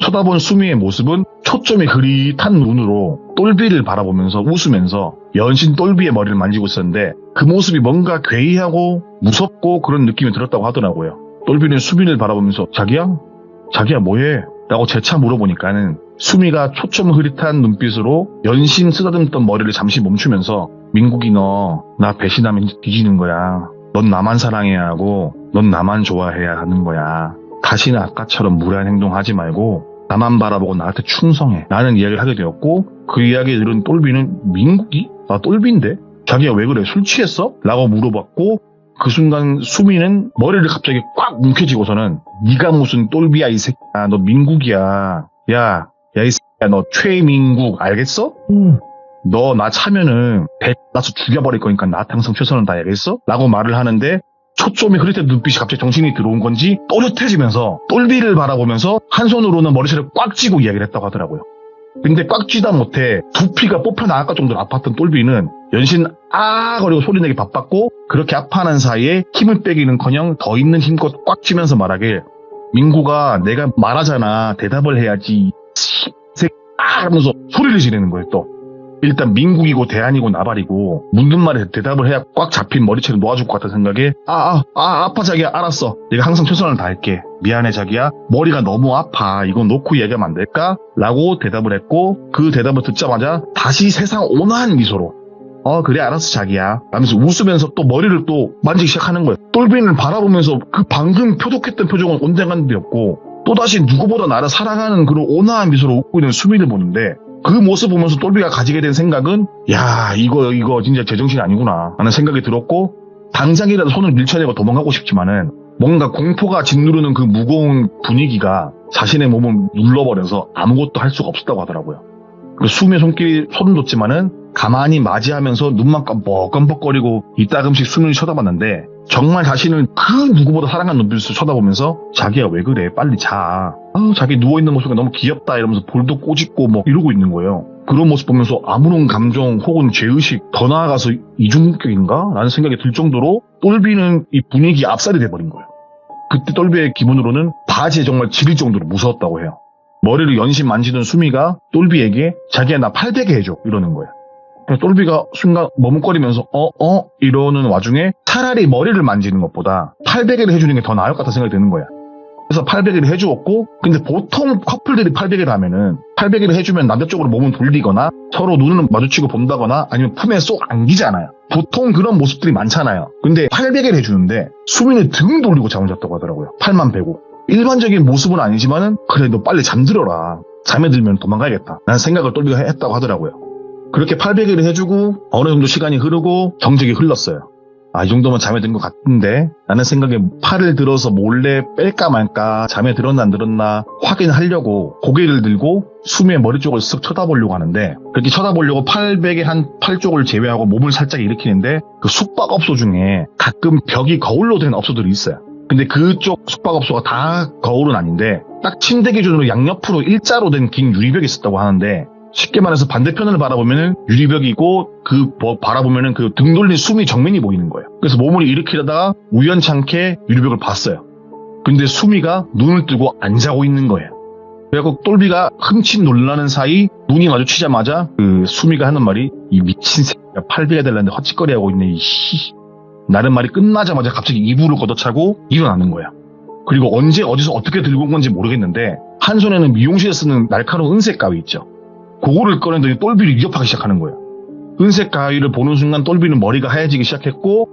B: 쳐다본 수미의 모습은 초점이 흐릿한 눈으로 똘비를 바라보면서 웃으면서 연신 똘비의 머리를 만지고 있었는데 그 모습이 뭔가 괴이하고 무섭고 그런 느낌이 들었다고 하더라고요. 똘비는 수미를 바라보면서 자기야 뭐해? 라고 재차 물어보니까는 수미가 초점 흐릿한 눈빛으로 연신 쓰다듬던 머리를 잠시 멈추면서 민국이 너 나 배신하면 뒤지는 거야. 넌 나만 사랑해야 하고 넌 나만 좋아해야 하는 거야. 다시는 아까처럼 무례한 행동하지 말고 나만 바라보고 나한테 충성해. 라는 이야기를 하게 되었고 그 이야기를 들은 똘비는 민국이? 나 똘비인데? 자기야 왜 그래? 술 취했어? 라고 물어봤고 그 순간 수미는 머리를 갑자기 꽉 움켜쥐고서는 네가 무슨 똘비야 이 새끼야. 너 민국이야. 야 이 새끼야 너 최민국 알겠어? 너 나 차면은 배 나서 죽여버릴 거니까 나한테 항상 최선을 다해야겠어? 라고 말을 하는데 초점이 흐릿한 눈빛이 갑자기 정신이 들어온 건지 또렷해지면서 똘비를 바라보면서 한 손으로는 머리채를 꽉 쥐고 이야기를 했다고 하더라고요. 근데 꽉 쥐다 못해 두피가 뽑혀 나갈 정도로 아팠던 똘비는 연신 거리고 소리내기 바빴고 그렇게 아파하는 사이에 힘을 빼기는커녕 더 있는 힘껏 꽉 쥐면서 말하길 민구가 내가 말하잖아 대답을 해야지 하면서 소리를 지르는 거예요. 또 일단 민국이고 대안이고 나발이고 묻는 말에 대답을 해야 꽉 잡힌 머리채를 놓아줄 것 같다는 생각에 아파 자기야 알았어 내가 항상 최선을 다할게 미안해 자기야 머리가 너무 아파 이거 놓고 얘기하면 안 될까? 라고 대답을 했고 그 대답을 듣자마자 다시 세상 온화한 미소로 그래 알았어 자기야 라면서 웃으면서 또 머리를 또 만지기 시작하는 거예요. 똘비를 바라보면서 그 방금 표독했던 표정은 온데간데 없고 또다시 누구보다 나를 사랑하는 그런 온화한 미소로 웃고 있는 수미를 보는데 그 모습 보면서 똘비가 가지게 된 생각은 야 이거 진짜 제정신이 아니구나 하는 생각이 들었고 당장이라도 손을 밀쳐내고 도망가고 싶지만은 뭔가 공포가 짓누르는 그 무거운 분위기가 자신의 몸을 눌러버려서 아무것도 할 수가 없었다고 하더라고요. 수미의 손길이 소름 돋지만은 가만히 맞이하면서 눈만 껌뻑껌뻑거리고 이따금씩 수미를 쳐다봤는데 정말 자신을 그 누구보다 사랑하는 눈빛으로 쳐다보면서 자기야 왜 그래 빨리 자. 자기 누워있는 모습이 너무 귀엽다 이러면서 볼도 꼬집고 뭐 이러고 있는 거예요. 그런 모습 보면서 아무런 감정 혹은 죄의식 더 나아가서 이중격인가? 라는 생각이 들 정도로 똘비는 이 분위기에 압살이 돼버린 거예요. 그때 똘비의 기분으로는 바지에 정말 지릴 정도로 무서웠다고 해요. 머리를 연신 만지던 수미가 똘비에게 자기야 나 팔베개 해줘 이러는 거예요. 똘비가 순간 머뭇거리면서 이러는 와중에 차라리 머리를 만지는 것보다 팔베개를 해주는 게 더 나을 것 같다는 생각이 드는 거야. 그래서 팔베개를 해주었고 근데 보통 커플들이 팔베개를 하면은 팔베개를 해주면 남자 쪽으로 몸을 돌리거나 서로 눈을 마주치고 본다거나 아니면 품에 쏙 안기잖아요. 보통 그런 모습들이 많잖아요. 근데 팔베개를 해주는데 수미는 등 돌리고 잠을 잤다고 하더라고요. 팔만 베고. 일반적인 모습은 아니지만은 그래 너 빨리 잠들어라. 잠에 들면 도망가야겠다. 라는 생각을 똘비가 했다고 하더라고요. 그렇게 팔베개를 해주고 어느 정도 시간이 흐르고 정적이 흘렀어요. 이 정도면 잠에 든 것 같은데 라는 생각에 팔을 들어서 몰래 뺄까 말까 잠에 들었나 안 들었나 확인하려고 고개를 들고 수미의 머리 쪽을 쓱 쳐다보려고 하는데 그렇게 쳐다보려고 팔베개 한 팔 쪽을 제외하고 몸을 살짝 일으키는데 그 숙박업소 중에 가끔 벽이 거울로 된 업소들이 있어요. 근데 그쪽 숙박업소가 다 거울은 아닌데 딱 침대 기준으로 양옆으로 일자로 된 긴 유리벽이 있었다고 하는데 쉽게 말해서 반대편을 바라보면은 유리벽이고 바라보면은 그 등 돌린 수미 정면이 보이는 거예요. 그래서 몸을 일으키려다가 우연찮게 유리벽을 봤어요. 근데 수미가 눈을 뜨고 안 자고 있는 거예요. 그래갖고 똘비가 흠칫 놀라는 사이 눈이 마주치자마자 그 수미가 하는 말이 이 미친 새끼가 팔베개 달라는데 헛짓거리하고 있네 이씨. 라는 말이 끝나자마자 갑자기 이불을 걷어차고 일어나는 거야. 그리고 언제 어디서 어떻게 들고 온 건지 모르겠는데 한 손에는 미용실에 쓰는 날카로운 은색 가위 있죠. 그거를 꺼내더니 똘비를 위협하기 시작하는 거예요. 은색 가위를 보는 순간 똘비는 머리가 하얘지기 시작했고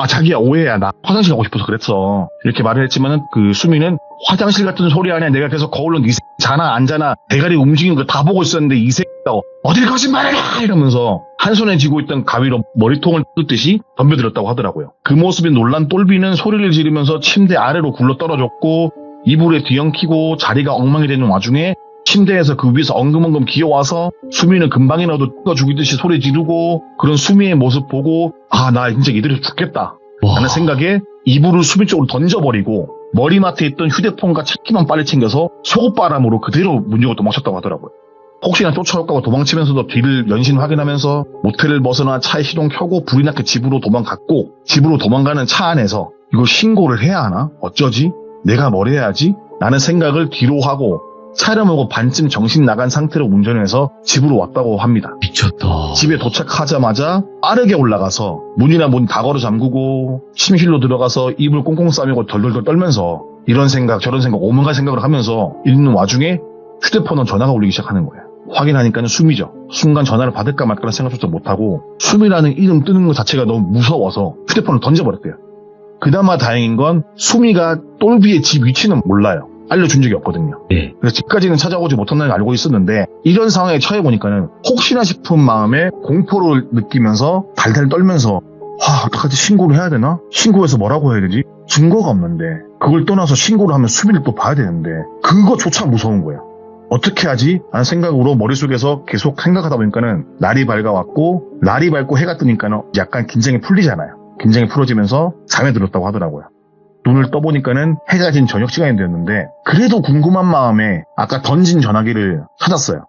B: 자기야 오해야 나 화장실 가고 싶어서 그랬어 이렇게 말을 했지만은 그 수미는 화장실 같은 소리 아니야 내가 계속 거울로 이 새끼 자나 안 자나 대가리 움직이는 거 다 보고 있었는데 이 새끼가 어딜 거짓말해라 이러면서 한 손에 쥐고 있던 가위로 머리통을 뜯듯이 덤벼들었다고 하더라고요. 그 모습에 놀란 똘비는 소리를 지르면서 침대 아래로 굴러 떨어졌고 이불에 뒤엉키고 자리가 엉망이 되는 와중에 침대에서 그 위에서 엉금엉금 기어와서 수미는 금방이라도 뜯어 죽이듯이 소리 지르고 그런 수미의 모습 보고 나 진짜 이대로 죽겠다 라는 생각에 이불을 수미 쪽으로 던져버리고 머리맡에 있던 휴대폰과 차키만 빨리 챙겨서 속옷바람으로 그대로 문 열고 도망쳤다고 하더라고요. 혹시나 쫓아올까봐 도망치면서도 뒤를 연신 확인하면서 모텔을 벗어나 차에 시동 켜고 불이 나게 집으로 도망갔고 집으로 도망가는 차 안에서 이거 신고를 해야 하나? 어쩌지? 내가 뭘 해야지? 라는 생각을 뒤로 하고 차를 몰고 반쯤 정신 나간 상태로 운전해서 집으로 왔다고 합니다.
A: 미쳤다.
B: 집에 도착하자마자 빠르게 올라가서 문이나 문 다 걸어 잠그고 침실로 들어가서 이불 꽁꽁 싸매고 덜덜덜 떨면서 이런 생각 저런 생각 오만한 생각을 하면서 있는 와중에 휴대폰은 전화가 울리기 시작하는 거예요. 확인하니까는 수미죠. 순간 전화를 받을까 말까라는 생각조차 못하고 수미라는 이름 뜨는 것 자체가 너무 무서워서 휴대폰을 던져버렸대요. 그나마 다행인 건 수미가 똘비의 집 위치는 몰라요. 알려준 적이 없거든요.
A: 네.
B: 그래서 집까지는 찾아오지 못한다는 걸 알고 있었는데 이런 상황에 처해보니까는 혹시나 싶은 마음에 공포를 느끼면서 달달 떨면서 어떡하지 신고를 해야 되나? 신고해서 뭐라고 해야 되지? 증거가 없는데 그걸 떠나서 신고를 하면 수미를 또 봐야 되는데 그거조차 무서운 거예요. 어떻게 하지? 라는 생각으로 머릿속에서 계속 생각하다 보니까는 날이 밝아왔고 날이 밝고 해가 뜨니까는 약간 긴장이 풀리잖아요. 긴장이 풀어지면서 잠에 들었다고 하더라고요. 눈을 떠보니까는 해가 진 저녁 시간이 되었는데 그래도 궁금한 마음에 아까 던진 전화기를 찾았어요.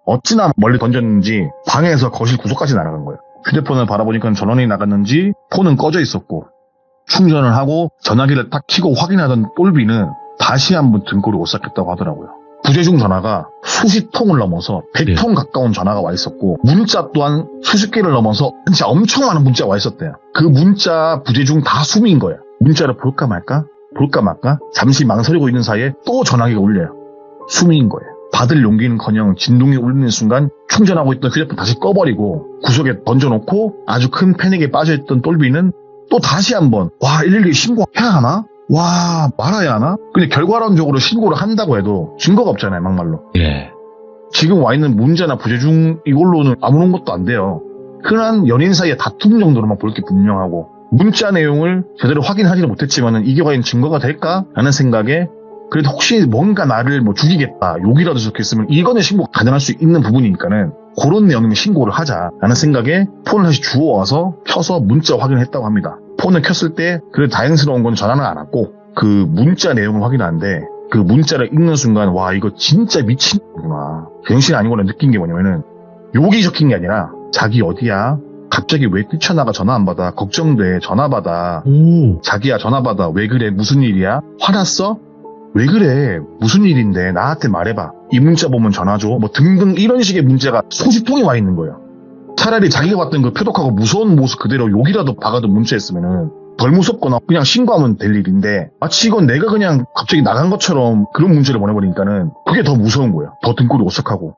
B: 어찌나 멀리 던졌는지 방에서 거실 구석까지 날아간 거예요. 휴대폰을 바라보니까 전원이 나갔는지 폰은 꺼져 있었고 충전을 하고 전화기를 딱 켜고 확인하던 똘비는 다시 한번 등골이 오싹했다고 하더라고요. 부재중 전화가 수십 통을 넘어서 100통 가까운 전화가 와 있었고 문자 또한 수십 개를 넘어서 진짜 엄청 많은 문자가 와 있었대요. 그 문자 부재중 다 수미인 거예요. 문자를 볼까 말까 잠시 망설이고 있는 사이에 또 전화기가 울려요. 수미인 거예요. 받을 용기는커녕 진동이 울리는 순간 충전하고 있던 휴대폰 다시 꺼버리고 구석에 던져놓고 아주 큰 패닉에 빠져있던 똘비는 또 다시 한번 112 신고해야 하나? 말아야 하나? 근데 결과론적으로 신고를 한다고 해도 증거가 없잖아요, 막말로.
A: 예.
B: 지금 와 있는 문자나 부재중 이걸로는 아무런 것도 안 돼요. 흔한 연인 사이의 다툼 정도로만 볼 게 분명하고 문자 내용을 제대로 확인하지는 못했지만 이게 과연 증거가 될까? 라는 생각에 그래도 혹시 뭔가 나를 죽이겠다 욕이라도 적혀있으면 이거는 신고 가능할 수 있는 부분이니까는 그런 내용이면 신고를 하자라는 생각에 폰을 다시 주워와서 켜서 문자 확인을 했다고 합니다. 폰을 켰을 때 그래도 다행스러운 건 전화는 안 왔고 그 문자 내용을 확인하는데 그 문자를 읽는 순간 이거 진짜 미친구나 병신 아니구나 느낀 게 뭐냐면은 욕이 적힌 게 아니라 자기 어디야? 갑자기 왜 뛰쳐나가 전화 안 받아? 걱정돼 전화 받아. 자기야 전화 받아. 왜 그래? 무슨 일이야? 화났어? 왜 그래? 무슨 일인데? 나한테 말해봐. 이 문자 보면 전화 줘. 등등 이런 식의 문자가 수십 통이 와 있는 거예요. 차라리 자기가 봤던 그 표독하고 무서운 모습 그대로 욕이라도 박아둔 문자였으면은 덜 무섭거나 그냥 신고하면 될 일인데 마치 이건 내가 그냥 갑자기 나간 것처럼 그런 문자를 보내버리니까는 그게 더 무서운 거예요. 더 등골이 오싹하고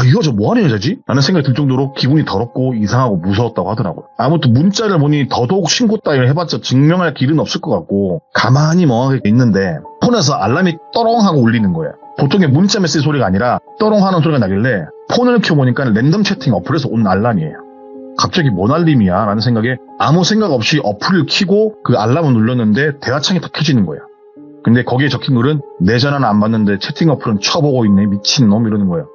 B: 이 여자 뭐하는 여자지? 라는 생각이 들 정도로 기분이 더럽고 이상하고 무서웠다고 하더라고요. 아무튼 문자를 보니 더더욱 신고 따위를 해봤자 증명할 길은 없을 것 같고 가만히 멍하게 있는데 폰에서 알람이 떠렁하고 울리는 거예요. 보통의 문자 메시지 소리가 아니라 떠렁하는 소리가 나길래 폰을 켜보니까 랜덤 채팅 어플에서 온 알람이에요. 갑자기 뭔 알림이야 라는 생각에 아무 생각 없이 어플을 켜고 그 알람을 눌렀는데 대화창이 딱 켜지는 거야. 근데 거기에 적힌 글은 내 전화는 안 받는데 채팅 어플은 쳐보고 있네 미친놈 이러는 거예요.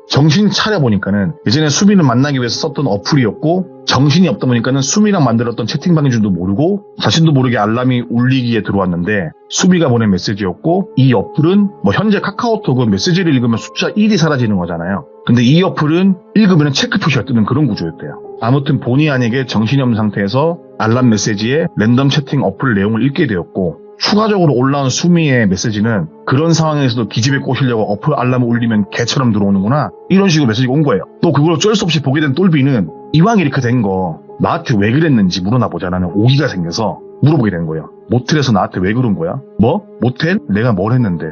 B: 정신 차려보니까는 예전에 수미를 만나기 위해서 썼던 어플이었고 정신이 없다 보니까는 수미랑 만들었던 채팅방인 줄도 모르고 자신도 모르게 알람이 울리기에 들어왔는데 수미가 보낸 메시지였고 이 어플은 뭐 현재 카카오톡은 메시지를 읽으면 숫자 1이 사라지는 거잖아요. 근데 이 어플은 읽으면 체크 표시가 뜨는 그런 구조였대요. 아무튼 본의 아니게 정신이 없는 상태에서 알람 메시지에 랜덤 채팅 어플 내용을 읽게 되었고 추가적으로 올라온 수미의 메시지는 그런 상황에서도 기집애 꼬시려고 어플 알람을 울리면 개처럼 들어오는구나 이런 식으로 메시지가 온 거예요. 또 그걸 어쩔 수 없이 보게 된 똘비는 이왕 이렇게 된 거 나한테 왜 그랬는지 물어나 보자라는 오기가 생겨서 물어보게 된 거예요. 모텔에서 나한테 왜 그런 거야? 뭐? 모텔? 내가 뭘 했는데?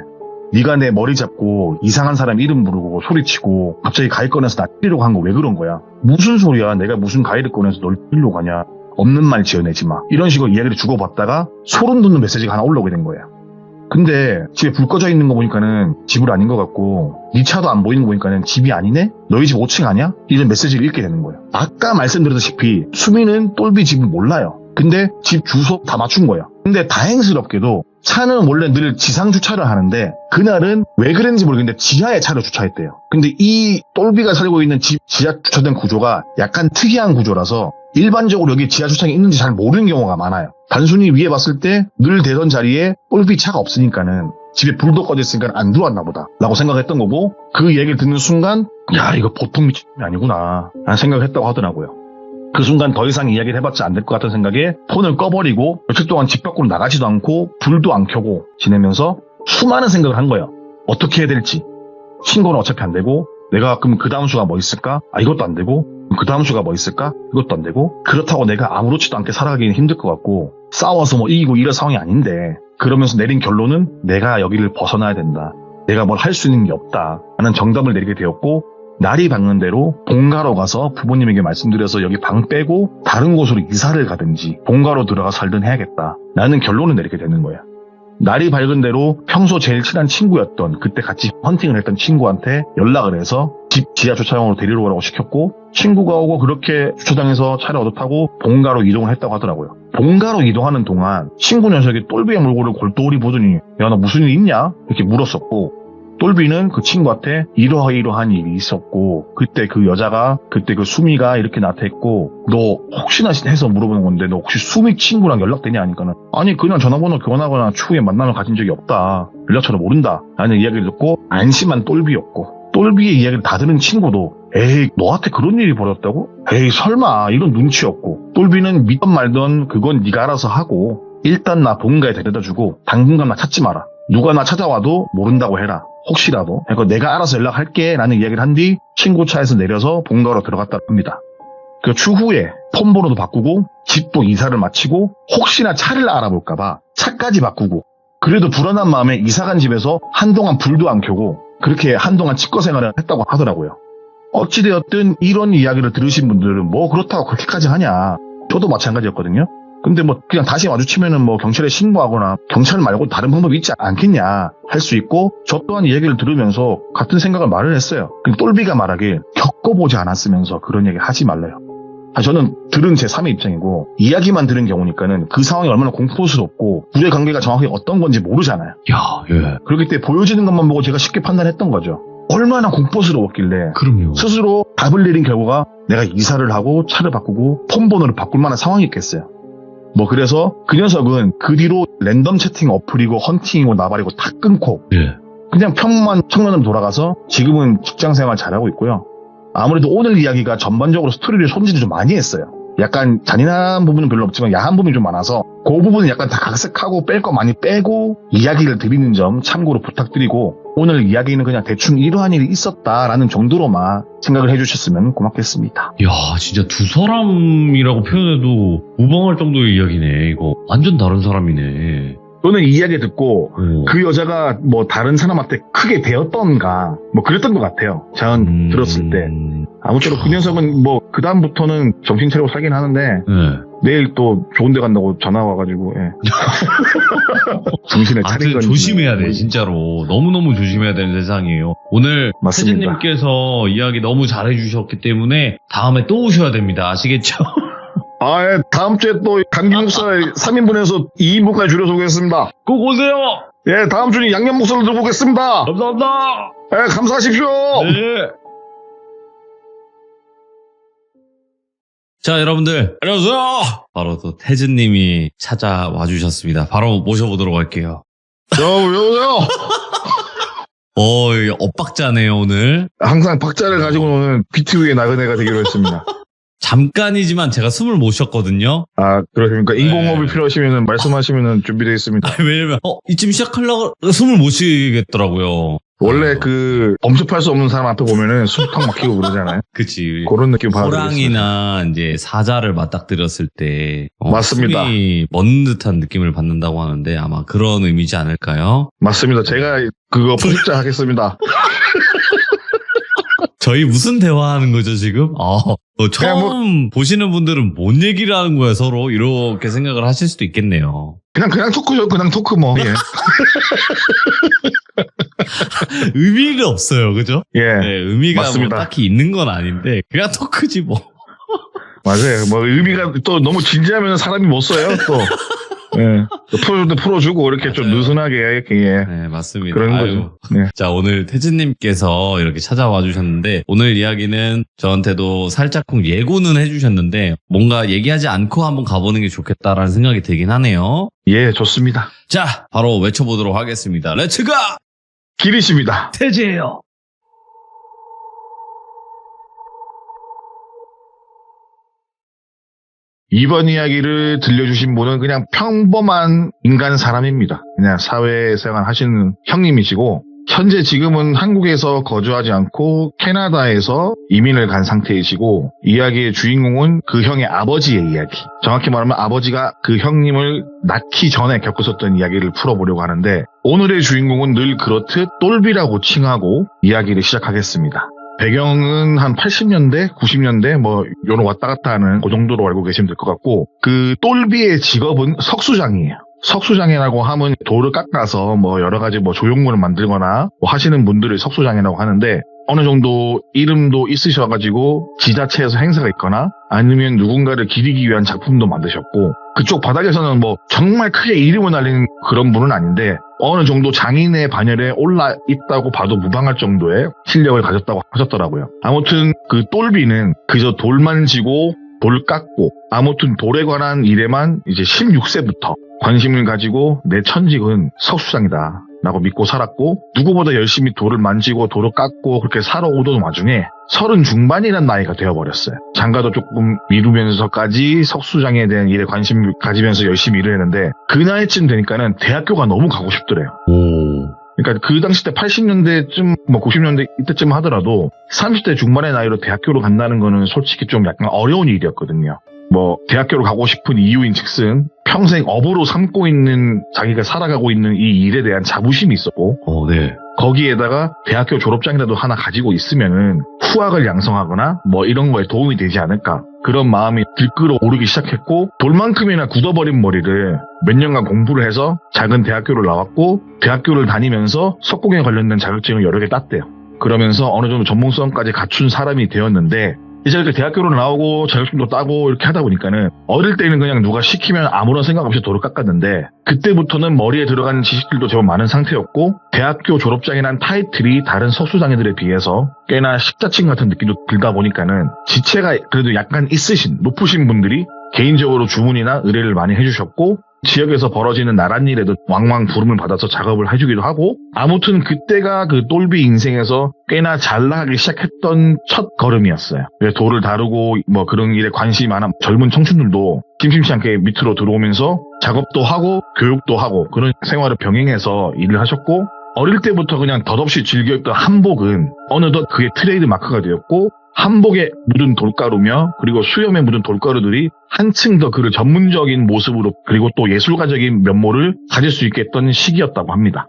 B: 네가 내 머리 잡고 이상한 사람 이름 부르고 소리치고 갑자기 가위 꺼내서 나 때리려고 한 거 왜 그런 거야? 무슨 소리야? 내가 무슨 가위를 꺼내서 널 때리려고 하냐? 없는 말 지어내지 마. 이런 식으로 이야기를 주고받다가 소름 돋는 메시지가 하나 올라오게 된 거예요. 근데 집에 불 꺼져 있는 거 보니까는 집은 아닌 것 같고 네 차도 안 보이는 거 보니까는 집이 아니네? 너희 집 5층 아니야? 이런 메시지를 읽게 되는 거예요. 아까 말씀드렸다시피 수미는 똘비 집을 몰라요. 근데 집 주소 다 맞춘 거예요. 근데 다행스럽게도 차는 원래 늘 지상 주차를 하는데 그날은 왜 그랬는지 모르겠는데 지하에 차를 주차했대요. 근데 이 똘비가 살고 있는 집 지하 주차된 구조가 약간 특이한 구조라서 일반적으로 여기 지하 주차장이 있는지 잘 모르는 경우가 많아요. 단순히 위에 봤을 때 늘 대던 자리에 똘비 차가 없으니까는 집에 불도 꺼져 있으니까 안 들어왔나 보다 라고 생각했던 거고 그 얘기를 듣는 순간 야 이거 보통 미친놈이 아니구나 라는 생각을 했다고 하더라고요. 그 순간 더 이상 이야기를 해봤자 안 될 것 같은 생각에 폰을 꺼버리고 며칠 동안 집 밖으로 나가지도 않고 불도 안 켜고 지내면서 수많은 생각을 한 거예요. 어떻게 해야 될지. 신고는 어차피 안 되고 내가 그럼 그 다음 수가 뭐 있을까? 아 이것도 안 되고 그 다음 수가 뭐 있을까? 이것도 안 되고 그렇다고 내가 아무렇지도 않게 살아가기는 힘들 것 같고 싸워서 뭐 이기고 이런 상황이 아닌데 그러면서 내린 결론은 내가 여기를 벗어나야 된다. 내가 뭘 할 수 있는 게 없다. 라는 정답을 내리게 되었고 날이 밝는 대로 본가로 가서 부모님에게 말씀드려서 여기 방 빼고 다른 곳으로 이사를 가든지 본가로 들어가 살든 해야겠다 라는 결론을 내리게 되는 거야. 날이 밝은 대로 평소 제일 친한 친구였던 그때 같이 헌팅을 했던 친구한테 연락을 해서 집 지하 주차장으로 데리러 오라고 시켰고 친구가 오고 그렇게 주차장에서 차를 얻어 타고 본가로 이동을 했다고 하더라고요. 본가로 이동하는 동안 친구 녀석이 똘비의 몰골을 골똘히 보더니 야 너 무슨 일 있냐? 이렇게 물었었고 똘비는 그 친구한테 이러한 일이 있었고 그때 그 여자가 그때 그 수미가 이렇게 나타났고 너 혹시나 해서 물어보는 건데 너 혹시 수미 친구랑 연락되냐 하니까는 아니 그냥 전화번호 교환하거나 추후에 만남을 가진 적이 없다 연락처를 모른다 라는 이야기를 듣고 안심한 똘비였고 똘비의 이야기를 다 들은 친구도 에이 너한테 그런 일이 벌어졌다고? 에이 설마 이런 눈치 없고 똘비는 믿던 말던 그건 네가 알아서 하고 일단 나 본가에 데려다주고 당분간 나 찾지 마라 누가 나 찾아와도 모른다고 해라 혹시라도 그러니까 내가 알아서 연락할게 라는 이야기를 한 뒤 친구 차에서 내려서 본가로 들어갔다 합니다. 그 추후에 폰번호도 바꾸고 집도 이사를 마치고 혹시나 차를 알아볼까봐 차까지 바꾸고 그래도 불안한 마음에 이사간 집에서 한동안 불도 안 켜고 그렇게 한동안 치과 생활을 했다고 하더라고요. 어찌되었든 이런 이야기를 들으신 분들은 뭐 그렇다고 그렇게까지 하냐 저도 마찬가지였거든요. 근데 뭐 그냥 다시 마주치면은 뭐 경찰에 신고하거나 경찰 말고 다른 방법이 있지 않겠냐 할 수 있고 저 또한 이 얘기를 들으면서 같은 생각을 말을 했어요. 근데 똘비가 말하길 겪어보지 않았으면서 그런 얘기 하지 말래요. 저는 들은 제 3의 입장이고 이야기만 들은 경우니까는 그 상황이 얼마나 공포스럽고 둘의 관계가 정확히 어떤 건지 모르잖아요.
A: 야, 예.
B: 그렇기 때문에 보여지는 것만 보고 제가 쉽게 판단했던 거죠. 얼마나 공포스러웠길래
A: 그럼요.
B: 스스로 답을 내린 결과가 내가 이사를 하고 차를 바꾸고 폰번호를 바꿀 만한 상황이었겠어요. 뭐 그래서 그 녀석은 그 뒤로 랜덤 채팅 어플이고 헌팅이고 나발이고 다 끊고
A: 예.
B: 그냥 평범한 청년으로 돌아가서 지금은 직장생활 잘하고 있고요. 아무래도 오늘 이야기가 전반적으로 스토리를 손질을 좀 많이 했어요. 약간 잔인한 부분은 별로 없지만 야한 부분이 좀 많아서 그 부분은 약간 다 각색하고 뺄 거 많이 빼고 이야기를 드리는 점 참고로 부탁드리고 오늘 이야기는 그냥 대충 이러한 일이 있었다라는 정도로만 생각을 해주셨으면 고맙겠습니다.
A: 야, 진짜 두 사람이라고 표현해도 무방할 정도의 이야기네. 이거 완전 다른 사람이네.
B: 저는 이 이야기 듣고 그 여자가 뭐 다른 사람한테 크게 대었던가 뭐 그랬던 것 같아요. 저는 들었을 때. 아무쪼록 그 녀석은 뭐 그 다음부터는 정신 차리고 살긴 하는데
A: 네.
B: 내일 또 좋은 데 간다고 전화 와가지고 예. 정신을 차린 건지.
A: 조심해야 돼, 진짜로. 너무너무 조심해야 되는 세상이에요. 오늘
B: 맞습니다.
A: 태진님께서 이야기 너무 잘해주셨기 때문에 다음에 또 오셔야 됩니다. 아시겠죠?
B: 예, 다음 주에 또 감기 목살 3인분에서 2인분까지 줄여서 오겠습니다.
A: 꼭 오세요!
B: 예, 다음 주는 양념 목살을 들고 오겠습니다.
A: 감사합니다!
B: 예, 감사하십시오.
A: 네. 자, 여러분들, 안녕하세요! 바로 또 태진님이 찾아와 주셨습니다. 바로 모셔보도록 할게요.
B: 여보세요.
A: 이 엇박자네요, 오늘.
B: 항상 박자를 가지고 노는 비트 위에 나그네가 되기로 했습니다.
A: 잠깐이지만 제가 숨을 못 쉬었거든요.
B: 아, 그러십니까? 인공호흡이
A: 네.
B: 필요하시면 말씀하시면 준비되어 있습니다.
A: 왜냐면, 이쯤 시작하려고 숨을 못 쉬겠더라고요.
B: 원래 범접할 수 없는 사람 앞에 보면은 숨 턱 막히고 그러잖아요.
A: 그치.
B: 그런 느낌 받아들였습니다.
A: 호랑이나 이제 사자를 맞닥뜨렸을 때
B: 맞습니다.
A: 숨이 멎는 듯한 느낌을 받는다고 하는데 아마 그런 의미지 않을까요?
B: 맞습니다. 제가 그거 포식자 하겠습니다.
A: 저희 무슨 대화하는 거죠 지금? 처음 보시는 분들은 뭔 얘기를 하는 거야 서로 이렇게 생각을 하실 수도 있겠네요.
B: 그냥 토크죠. 그냥 토크 뭐. 예.
A: 의미가 없어요, 그죠?
B: 예.
A: 네, 의미가
B: 맞습니다.
A: 뭐 딱히 있는 건 아닌데 그냥 토크지 뭐.
B: 맞아요. 뭐 의미가 또 너무 진지하면 사람이 못 써요. 또. 예. 또 풀어주고 이렇게 좀
A: 맞아요.
B: 느슨하게 이렇게 예.
A: 네, 맞습니다.
B: 그런
A: 아유.
B: 거죠. 네.
A: 자, 오늘 태진님께서 이렇게 찾아와 주셨는데, 오늘 이야기는 저한테도 살짝쿵 예고는 해주셨는데, 뭔가 얘기하지 않고 한번 가보는 게 좋겠다라는 생각이 들긴 하네요.
B: 예, 좋습니다.
A: 자, 바로 외쳐보도록 하겠습니다. 렛츠가!
B: 길이십니다.
A: 태지예요.
B: 이번 이야기를 들려주신 분은 그냥 평범한 인간 사람입니다. 그냥 사회생활 하시는 형님이시고 현재 지금은 한국에서 거주하지 않고 캐나다에서 이민을 간 상태이시고 이야기의 주인공은 그 형의 아버지의 이야기. 정확히 말하면 아버지가 그 형님을 낳기 전에 겪었었던 이야기를 풀어보려고 하는데 오늘의 주인공은 늘 그렇듯 똘비라고 칭하고 이야기를 시작하겠습니다. 배경은 한 80년대, 90년대 뭐 요런 왔다 갔다 하는 그 정도로 알고 계시면 될 것 같고 그 똘비의 직업은 석수장이에요. 석수장이라고 하면 돌을 깎아서 뭐 여러 가지 뭐 조형물을 만들거나 뭐 하시는 분들을 석수장이라고 하는데 어느 정도 이름도 있으셔가지고 지자체에서 행사가 있거나 아니면 누군가를 기리기 위한 작품도 만드셨고 그쪽 바닥에서는 뭐 정말 크게 이름을 날리는 그런 분은 아닌데 어느 정도 장인의 반열에 올라 있다고 봐도 무방할 정도의 실력을 가졌다고 하셨더라고요. 아무튼 그 똘비는 그저 돌 만지고 돌 깎고 아무튼 돌에 관한 일에만 이제 16세부터 관심을 가지고 내 천직은 석수장이다 라고 믿고 살았고 누구보다 열심히 돌을 만지고 돌을 깎고 그렇게 살아오던 와중에 30 중반이란 나이가 되어버렸어요. 장가도 조금 미루면서까지 석수장에 대한 일에 관심을 가지면서 열심히 일을 했는데 그 나이쯤 되니까는 대학교가 너무 가고 싶더래요. 그러니까 그 당시 때 80년대쯤 뭐 90년대 이때쯤 하더라도 30대 중반의 나이로 대학교로 간다는 거는 솔직히 좀 약간 어려운 일이었거든요. 뭐 대학교로 가고 싶은 이유인 즉슨 평생 업으로 삼고 있는 자기가 살아가고 있는 이 일에 대한 자부심이 있었고
A: 네.
B: 거기에다가 대학교 졸업장이라도 하나 가지고 있으면은 후학을 양성하거나 뭐 이런 거에 도움이 되지 않을까 그런 마음이 들끓어 오르기 시작했고 돌만큼이나 굳어버린 머리를 몇 년간 공부를 해서 작은 대학교를 나왔고 대학교를 다니면서 석공에 관련된 자격증을 여러 개 땄대요. 그러면서 어느 정도 전문성까지 갖춘 사람이 되었는데 이제 이렇게 대학교를 나오고 자격증도 따고 이렇게 하다 보니까는 어릴 때는 그냥 누가 시키면 아무런 생각 없이 돌을 깎았는데 그때부터는 머리에 들어가는 지식들도 제법 많은 상태였고 대학교 졸업장이란 타이틀이 다른 석수장애들에 비해서 꽤나 식자층 같은 느낌도 들다 보니까는 지체가 그래도 약간 있으신 높으신 분들이 개인적으로 주문이나 의뢰를 많이 해주셨고 지역에서 벌어지는 나란 일에도 왕왕 부름을 받아서 작업을 해주기도 하고 아무튼 그때가 그 똘비 인생에서 꽤나 잘 나가기 시작했던 첫 걸음이었어요. 돌을 다루고 뭐 그런 일에 관심이 많은 젊은 청춘들도 심심치 않게 밑으로 들어오면서 작업도 하고 교육도 하고 그런 생활을 병행해서 일을 하셨고 어릴 때부터 그냥 덧없이 즐겨했던 한복은 어느덧 그의 트레이드 마크가 되었고 한복에 묻은 돌가루며 그리고 수염에 묻은 돌가루들이 한층 더 그를 전문적인 모습으로 그리고 또 예술가적인 면모를 가질 수 있게 했던 시기였다고 합니다.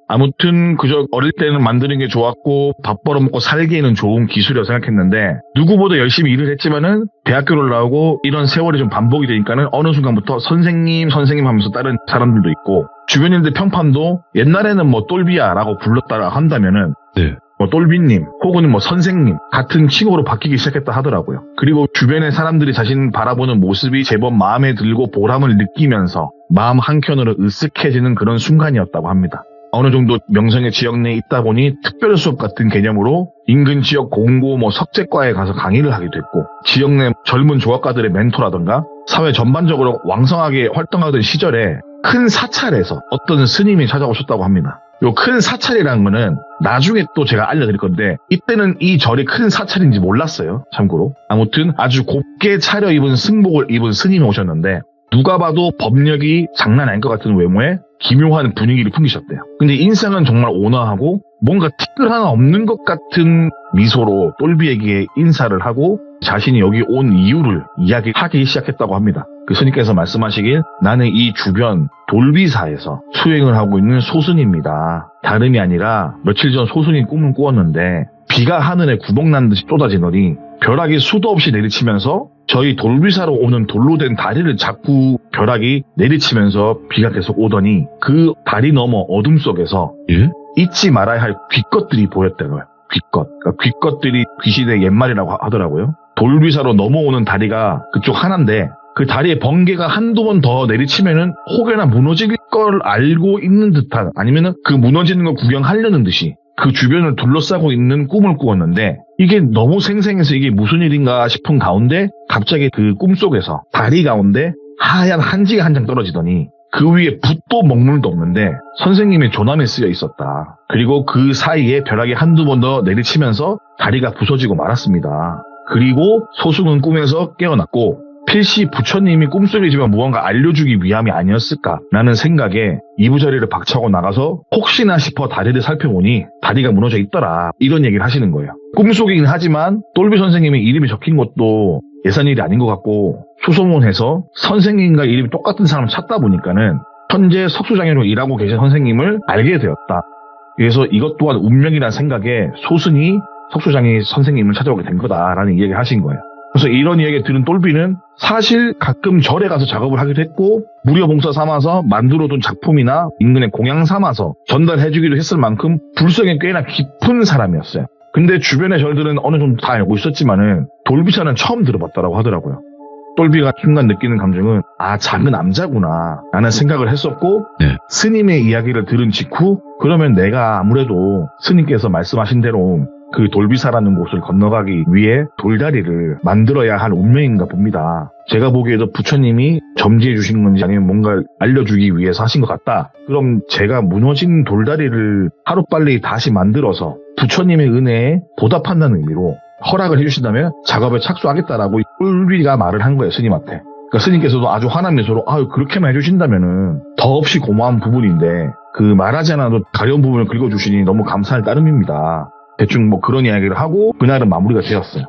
B: 아무튼 그저 어릴 때는 만드는 게 좋았고 밥 벌어먹고 살기에는 좋은 기술이라고 생각했는데 누구보다 열심히 일을 했지만은 대학교를 나오고 이런 세월이 좀 반복이 되니까는 어느 순간부터 선생님 하면서 다른 사람들도 있고 주변인들 평판도 옛날에는 뭐 똘비야라고 불렀다라 한다면은
A: 네.
B: 뭐 똘비님 혹은 뭐 선생님 같은 칭호로 바뀌기 시작했다 하더라고요. 그리고 주변의 사람들이 자신 바라보는 모습이 제법 마음에 들고 보람을 느끼면서 마음 한켠으로 으쓱해지는 그런 순간이었다고 합니다. 어느 정도 명성의 지역 내에 있다 보니 특별 수업 같은 개념으로 인근 지역 공고 석재과에 가서 강의를 하게 됐고 지역 내 젊은 조각가들의 멘토라든가 사회 전반적으로 왕성하게 활동하던 시절에 큰 사찰에서 어떤 스님이 찾아오셨다고 합니다. 요 큰 사찰이라는 거는 나중에 또 제가 알려드릴 건데 이때는 이 절이 큰 사찰인지 몰랐어요. 참고로. 아무튼 아주 곱게 차려입은 승복을 입은 스님이 오셨는데 누가 봐도 법력이 장난 아닌 것 같은 외모에 기묘한 분위기를 풍기셨대요. 근데 인상은 정말 온화하고 뭔가 티끌 하나 없는 것 같은 미소로 똘비에게 인사를 하고 자신이 여기 온 이유를 이야기하기 시작했다고 합니다. 그 스님께서 말씀하시길 나는 이 주변 돌비사에서 수행을 하고 있는 소순입니다. 다름이 아니라 며칠 전 소순이 꿈을 꾸었는데 비가 하늘에 구멍난 듯이 쏟아지더니 벼락이 수도 없이 내리치면서 저희 돌비사로 오는 돌로 된 다리를 자꾸 벼락이 내리치면서 비가 계속 오더니 그 다리 너머 어둠 속에서
A: 예?
B: 잊지 말아야 할 귀것들이 보였다고요. 귀것. 그러니까 귀것들이 귀신의 옛말이라고 하더라고요. 돌비사로 넘어오는 다리가 그쪽 하나인데 그 다리에 번개가 한두 번 더 내리치면은 혹여나 무너질 걸 알고 있는 듯한 아니면은 그 무너지는 걸 구경하려는 듯이 그 주변을 둘러싸고 있는 꿈을 꾸었는데 이게 너무 생생해서 이게 무슨 일인가 싶은 가운데 갑자기 그 꿈속에서 다리 가운데 하얀 한지가 한 장 떨어지더니 그 위에 붓도 먹물도 없는데 선생님의 조남이 쓰여 있었다. 그리고 그 사이에 벼락이 한두 번 더 내리치면서 다리가 부서지고 말았습니다. 그리고 소승은 꿈에서 깨어났고 필시 부처님이 꿈속이지만 무언가 알려주기 위함이 아니었을까라는 생각에 이부자리를 박차고 나가서 혹시나 싶어 다리를 살펴보니 다리가 무너져 있더라. 이런 얘기를 하시는 거예요. 꿈속이긴 하지만 똘비 선생님의 이름이 적힌 것도 예산일이 아닌 것 같고 수소문해서 선생님과 이름이 똑같은 사람을 찾다 보니까는 현재 석수장애로 일하고 계신 선생님을 알게 되었다. 그래서 이것 또한 운명이라는 생각에 소승이 석수장애 선생님을 찾아오게 된 거다라는 이야기를 하신 거예요. 그래서 이런 이야기 들은 똘비는 사실 가끔 절에 가서 작업을 하기도 했고 무료 봉사 삼아서 만들어둔 작품이나 인근에 공양 삼아서 전달해주기도 했을 만큼 불성이 꽤나 깊은 사람이었어요. 근데 주변의 절들은 어느 정도 다 알고 있었지만은 돌비사는 처음 들어봤다라고 하더라고요. 똘비가 순간 느끼는 감정은 작은 남자구나 라는 생각을 했었고
A: 네.
B: 스님의 이야기를 들은 직후 그러면 내가 아무래도 스님께서 말씀하신 대로 그 돌비사라는 곳을 건너가기 위해 돌다리를 만들어야 할 운명인가 봅니다. 제가 보기에도 부처님이 점지해 주신 건지 아니면 뭔가 알려주기 위해서 하신 것 같다. 그럼 제가 무너진 돌다리를 하루빨리 다시 만들어서 부처님의 은혜에 보답한다는 의미로 허락을 해주신다면 작업에 착수하겠다라고 똘비가 말을 한 거예요, 스님한테. 그러니까 스님께서도 아주 환한 미소로 그렇게만 해주신다면은 더없이 고마운 부분인데 그 말하지 않아도 가려운 부분을 긁어주시니 너무 감사할 따름입니다. 대충 그런 이야기를 하고 그날은 마무리가 되었어요.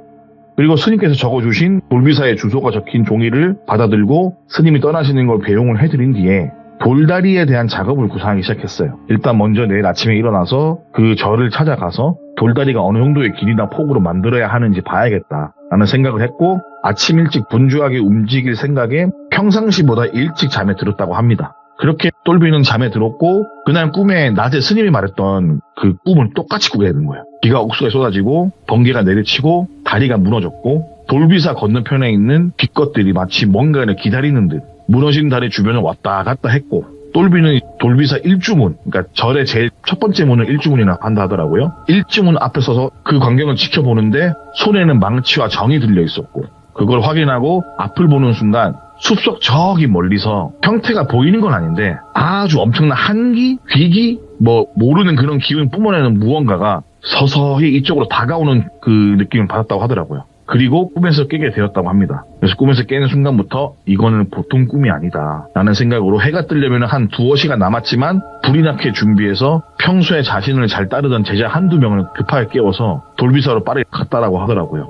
B: 그리고 스님께서 적어주신 돌비사의 주소가 적힌 종이를 받아들고 스님이 떠나시는 걸 배웅을 해드린 뒤에 돌다리에 대한 작업을 구상하기 시작했어요. 일단 먼저 내일 아침에 일어나서 그 절을 찾아가서 돌다리가 어느 정도의 길이나 폭으로 만들어야 하는지 봐야겠다라는 생각을 했고 아침 일찍 분주하게 움직일 생각에 평상시보다 일찍 잠에 들었다고 합니다. 그렇게 똘비는 잠에 들었고 그날 꿈에 낮에 스님이 말했던 그 꿈을 똑같이 꾸게 되는 거예요. 비가 옥수수에 쏟아지고 번개가 내리치고 다리가 무너졌고 돌비사 건너편에 있는 뒷것들이 마치 뭔가를 기다리는 듯 무너진 다리 주변을 왔다 갔다 했고 똘비는 돌비사 일주문, 그러니까 절의 제일 첫 번째 문을 일주문이라 한다 하더라고요. 일주문 앞에 서서 그 광경을 지켜보는데 손에는 망치와 정이 들려 있었고 그걸 확인하고 앞을 보는 순간 숲속 저기 멀리서 형태가 보이는 건 아닌데 아주 엄청난 한기, 귀기, 모르는 그런 기운을 뿜어내는 무언가가 서서히 이쪽으로 다가오는 그 느낌을 받았다고 하더라고요. 그리고 꿈에서 깨게 되었다고 합니다. 그래서 꿈에서 깨는 순간부터 이거는 보통 꿈이 아니다 라는 생각으로 해가 뜨려면 한 두어 시간 남았지만 불이 나게 준비해서 평소에 자신을 잘 따르던 제자 한두 명을 급하게 깨워서 돌비사로 빠르게 갔다라고 하더라고요.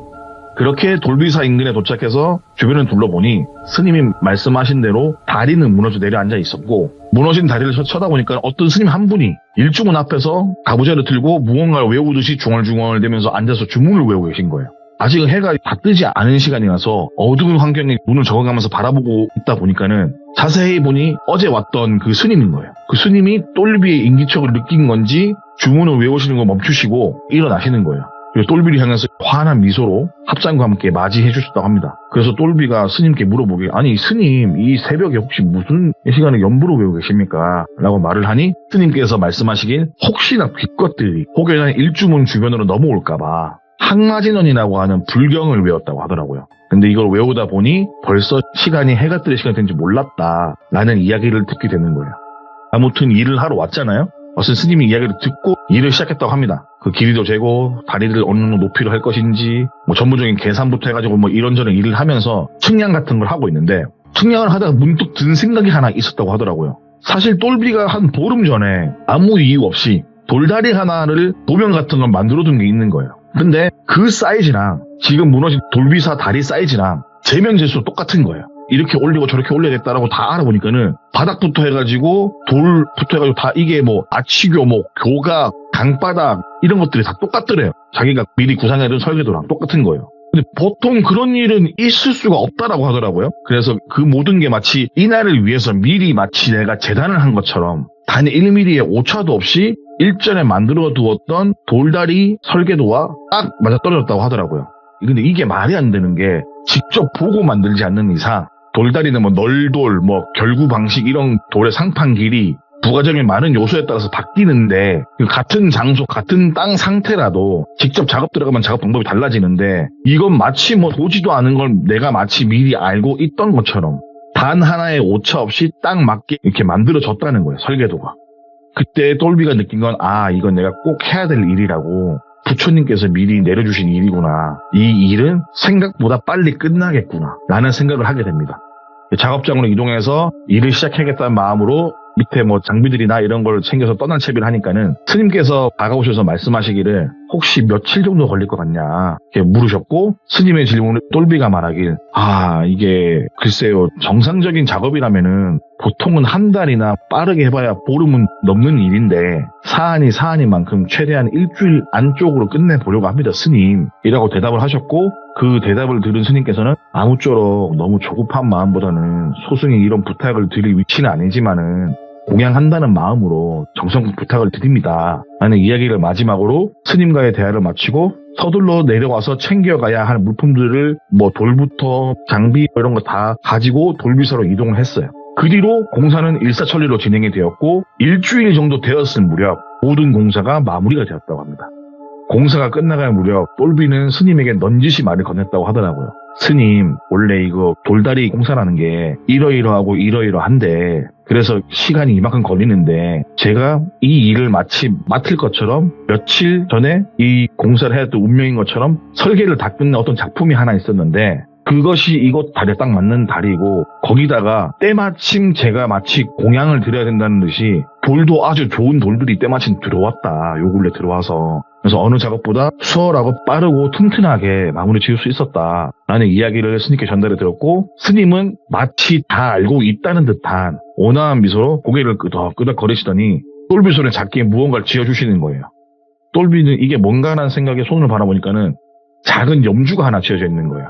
B: 그렇게 돌비사 인근에 도착해서 주변을 둘러보니 스님이 말씀하신 대로 다리는 무너져 내려앉아 있었고 무너진 다리를 쳐다보니까 어떤 스님 한 분이 일주문 앞에서 가부좌를 들고 무언가를 외우듯이 중얼중얼 대면서 앉아서 주문을 외우고 계신 거예요. 아직은 해가 다 뜨지 않은 시간이라서 어두운 환경에 눈을 적어가면서 바라보고 있다 보니까는 자세히 보니 어제 왔던 그 스님인 거예요. 그 스님이 똘비의 인기척을 느낀 건지 주문을 외우시는 거 멈추시고 일어나시는 거예요. 그리고 똘비를 향해서 환한 미소로 합장과 함께 맞이해 주셨다고 합니다. 그래서 똘비가 스님께 물어보길 아니 스님 이 새벽에 혹시 무슨 시간에 연부를 외우고 계십니까? 라고 말을 하니 스님께서 말씀하시길 혹시나 귀것들이 혹여나 일주문 주변으로 넘어올까봐 항마진언이라고 하는 불경을 외웠다고 하더라고요. 근데 이걸 외우다 보니 벌써 시간이 해가 뜰 시간이 된지 몰랐다 라는 이야기를 듣게 되는 거예요. 아무튼 일을 하러 왔잖아요. 어떤 스님이 이야기를 듣고 일을 시작했다고 합니다. 그 길이도 재고 다리를 어느 정도 높이로 할 것인지 전문적인 계산부터 해가지고 이런저런 일을 하면서 측량 같은 걸 하고 있는데 측량을 하다가 문득 든 생각이 하나 있었다고 하더라고요. 사실 똘비가 한 보름 전에 아무 이유 없이 돌다리 하나를 도면 같은 걸 만들어둔 게 있는 거예요. 근데 그 사이즈랑 지금 무너진 돌비사 다리 사이즈랑 제면제수 똑같은 거예요. 이렇게 올리고 저렇게 올려야겠다라고 다 알아보니까는 바닥부터 해가지고 돌부터 해가지고 다 이게 아치교, 교각, 강바닥 이런 것들이 다 똑같더래요. 자기가 미리 구상해둔 설계도랑 똑같은 거예요. 근데 보통 그런 일은 있을 수가 없다라고 하더라고요. 그래서 그 모든 게 마치 이날을 위해서 미리 마치 내가 재단을 한 것처럼 단 1mm의 오차도 없이 일전에 만들어 두었던 돌다리 설계도와 딱 맞아떨어졌다고 하더라고요. 근데 이게 말이 안 되는 게 직접 보고 만들지 않는 이상 돌다리는 널돌, 결구 방식 이런 돌의 상판 길이 부가적인 많은 요소에 따라서 바뀌는데 같은 장소, 같은 땅 상태라도 직접 작업 들어가면 작업 방법이 달라지는데 이건 마치 보지도 않은 걸 내가 마치 미리 알고 있던 것처럼 단 하나의 오차 없이 딱 맞게 이렇게 만들어졌다는 거예요, 설계도가. 그때 똘비가 느낀 건 이건 내가 꼭 해야 될 일이라고 부처님께서 미리 내려주신 일이구나. 이 일은 생각보다 빨리 끝나겠구나 라는 생각을 하게 됩니다. 작업장으로 이동해서 일을 시작하겠다는 마음으로 밑에 장비들이나 이런 걸 챙겨서 떠난 채비를 하니까는 스님께서 다가오셔서 말씀하시기를 혹시 며칠 정도 걸릴 것 같냐 이렇게 물으셨고 스님의 질문을 똘비가 말하길 이게 글쎄요 정상적인 작업이라면은 보통은 한 달이나 빠르게 해봐야 보름은 넘는 일인데 사안인 만큼 최대한 일주일 안쪽으로 끝내보려고 합니다 스님 이라고 대답을 하셨고 그 대답을 들은 스님께서는 아무쪼록 너무 조급한 마음보다는 소승이 이런 부탁을 드릴 위치는 아니지만은 공양한다는 마음으로 정성껏 부탁을 드립니다 라는 이야기를 마지막으로 스님과의 대화를 마치고 서둘러 내려와서 챙겨가야 할 물품들을 돌부터 장비 이런 거 다 가지고 돌비서로 이동을 했어요. 그 뒤로 공사는 일사천리로 진행이 되었고 일주일 정도 되었을 무렵 모든 공사가 마무리가 되었다고 합니다. 공사가 끝나갈 무렵 똘비는 스님에게 넌지시 말을 건넸다고 하더라고요. 스님, 원래 이거 돌다리 공사라는 게 이러이러하고 이러이러한데 그래서 시간이 이만큼 걸리는데 제가 이 일을 마치 맡을 것처럼 며칠 전에 이 공사를 해야 될 운명인 것처럼 설계를 다 끝낸 어떤 작품이 하나 있었는데 그것이 이곳 다리에 딱 맞는 다리고 거기다가 때마침 제가 마치 공양을 드려야 된다는 듯이 돌도 아주 좋은 돌들이 때마침 들어왔다. 요 근래 들어와서. 그래서 어느 작업보다 수월하고 빠르고 튼튼하게 마무리 지을 수 있었다. 라는 이야기를 스님께 전달해 드렸고 스님은 마치 다 알고 있다는 듯한 온화한 미소로 고개를 끄덕끄덕 거리시더니 똘비 손에 작게 무언가를 쥐어주시는 거예요. 똘비는 이게 뭔가라는 생각에 손을 바라보니까는 작은 염주가 하나 쥐어져 있는 거예요.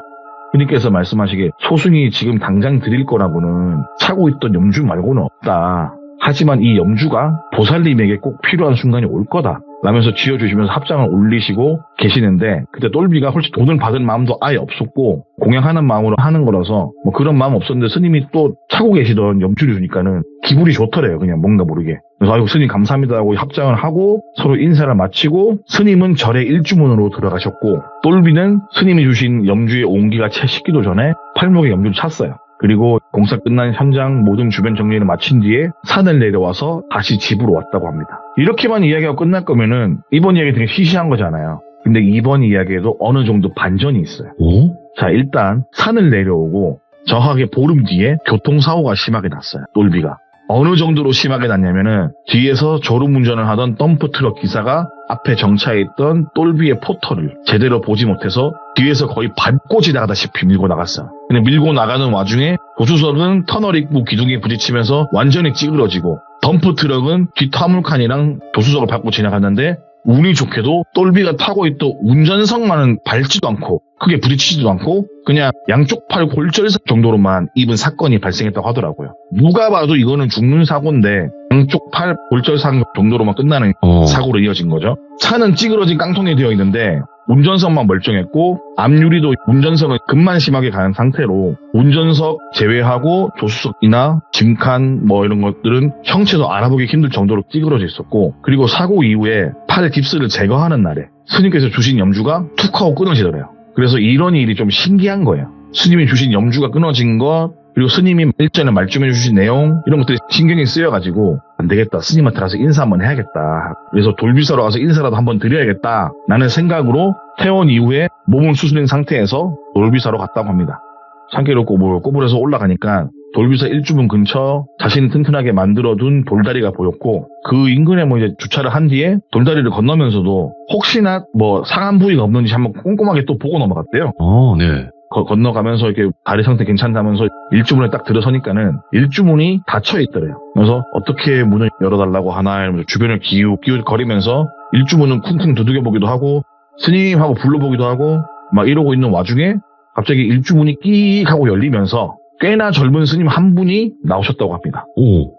B: 스님께서 말씀하시기에 소승이 지금 당장 드릴 거라고는 차고 있던 염주 말고는 없다. 하지만 이 염주가 보살님에게 꼭 필요한 순간이 올 거다. 라면서 쥐어주시면서 합장을 올리시고 계시는데 그때 똘비가 훨씬 돈을 받을 마음도 아예 없었고 공양하는 마음으로 하는 거라서 그런 마음 없었는데 스님이 또 차고 계시던 염주를 주니까는 기분이 좋더래요. 그냥 뭔가 모르게. 그래서 아이고 스님 감사합니다 하고 합장을 하고 서로 인사를 마치고 스님은 절의 일주문으로 들어가셨고 똘비는 스님이 주신 염주의 온기가 채 식기도 전에 팔목에 염주를 찼어요. 그리고 공사 끝난 현장 모든 주변 정리를 마친 뒤에 산을 내려와서 다시 집으로 왔다고 합니다. 이렇게만 이야기가 끝날 거면은 이번 이야기 되게 시시한 거잖아요. 근데 이번 이야기에도 어느 정도 반전이 있어요. 자, 일단 산을 내려오고 정확하게 보름 뒤에 교통사고가 심하게 났어요. 똘비가. 어느 정도로 심하게 났냐면은 뒤에서 졸음운전을 하던 덤프트럭 기사가 앞에 정차해 있던 똘비의 포터를 제대로 보지 못해서 뒤에서 거의 밟고 지나가다시피 밀고 나갔어요. 근데 밀고 나가는 와중에 조수석은 터널 입구 기둥에 부딪히면서 완전히 찌그러지고 덤프트럭은 뒷 화물칸이랑 조수석을 밟고 지나갔는데 운이 좋게도 똘비가 타고 있던 운전석만은 밟지도 않고 크게 부딪히지도 않고 그냥 양쪽 팔 골절상 정도로만 입은 사건이 발생했다고 하더라고요. 누가 봐도 이거는 죽는 사고인데 양쪽 팔 골절상 정도로만 끝나는 사고로 이어진 거죠. 차는 찌그러진 깡통이 되어 있는데 운전석만 멀쩡했고 앞유리도 운전석은 급만 심하게 가는 상태로 운전석 제외하고 조수석이나 짐칸 뭐 이런 것들은 형체도 알아보기 힘들 정도로 찌그러져 있었고 그리고 사고 이후에 팔 깁스를 제거하는 날에 스님께서 주신 염주가 툭 하고 끊어지더래요. 그래서 이런 일이 좀 신기한 거예요. 스님이 주신 염주가 끊어진 것 그리고 스님이 일전에 말씀해 주신 내용 이런 것들이 신경이 쓰여가지고 안 되겠다. 스님한테 가서 인사 한번 해야겠다. 그래서 돌비사로 가서 인사라도 한번 드려야겠다. 라는 생각으로 퇴원 이후에 몸을 수술한 상태에서 돌비사로 갔다고 합니다. 산길을 꼬불에서 올라가니까 돌비사 일주분 근처 자신이 튼튼하게 만들어둔 돌다리가 보였고 그 인근에 뭐 이제 주차를 한 뒤에 돌다리를 건너면서도 혹시나 뭐 상한 부위가 없는지 한번 꼼꼼하게 또 보고 넘어갔대요.
A: 네.
B: 건너가면서 이렇게 다리 상태 괜찮다면서 일주문에 딱 들어서니까는 일주문이 닫혀 있더래요. 그래서 어떻게 문을 열어달라고 하나 이러면서 주변을 기웃거리면서 일주문은 쿵쿵 두들겨보기도 하고 스님 하고 불러보기도 하고 막 이러고 있는 와중에 갑자기 일주문이 끼익 하고 열리면서 꽤나 젊은 스님 한 분이 나오셨다고 합니다.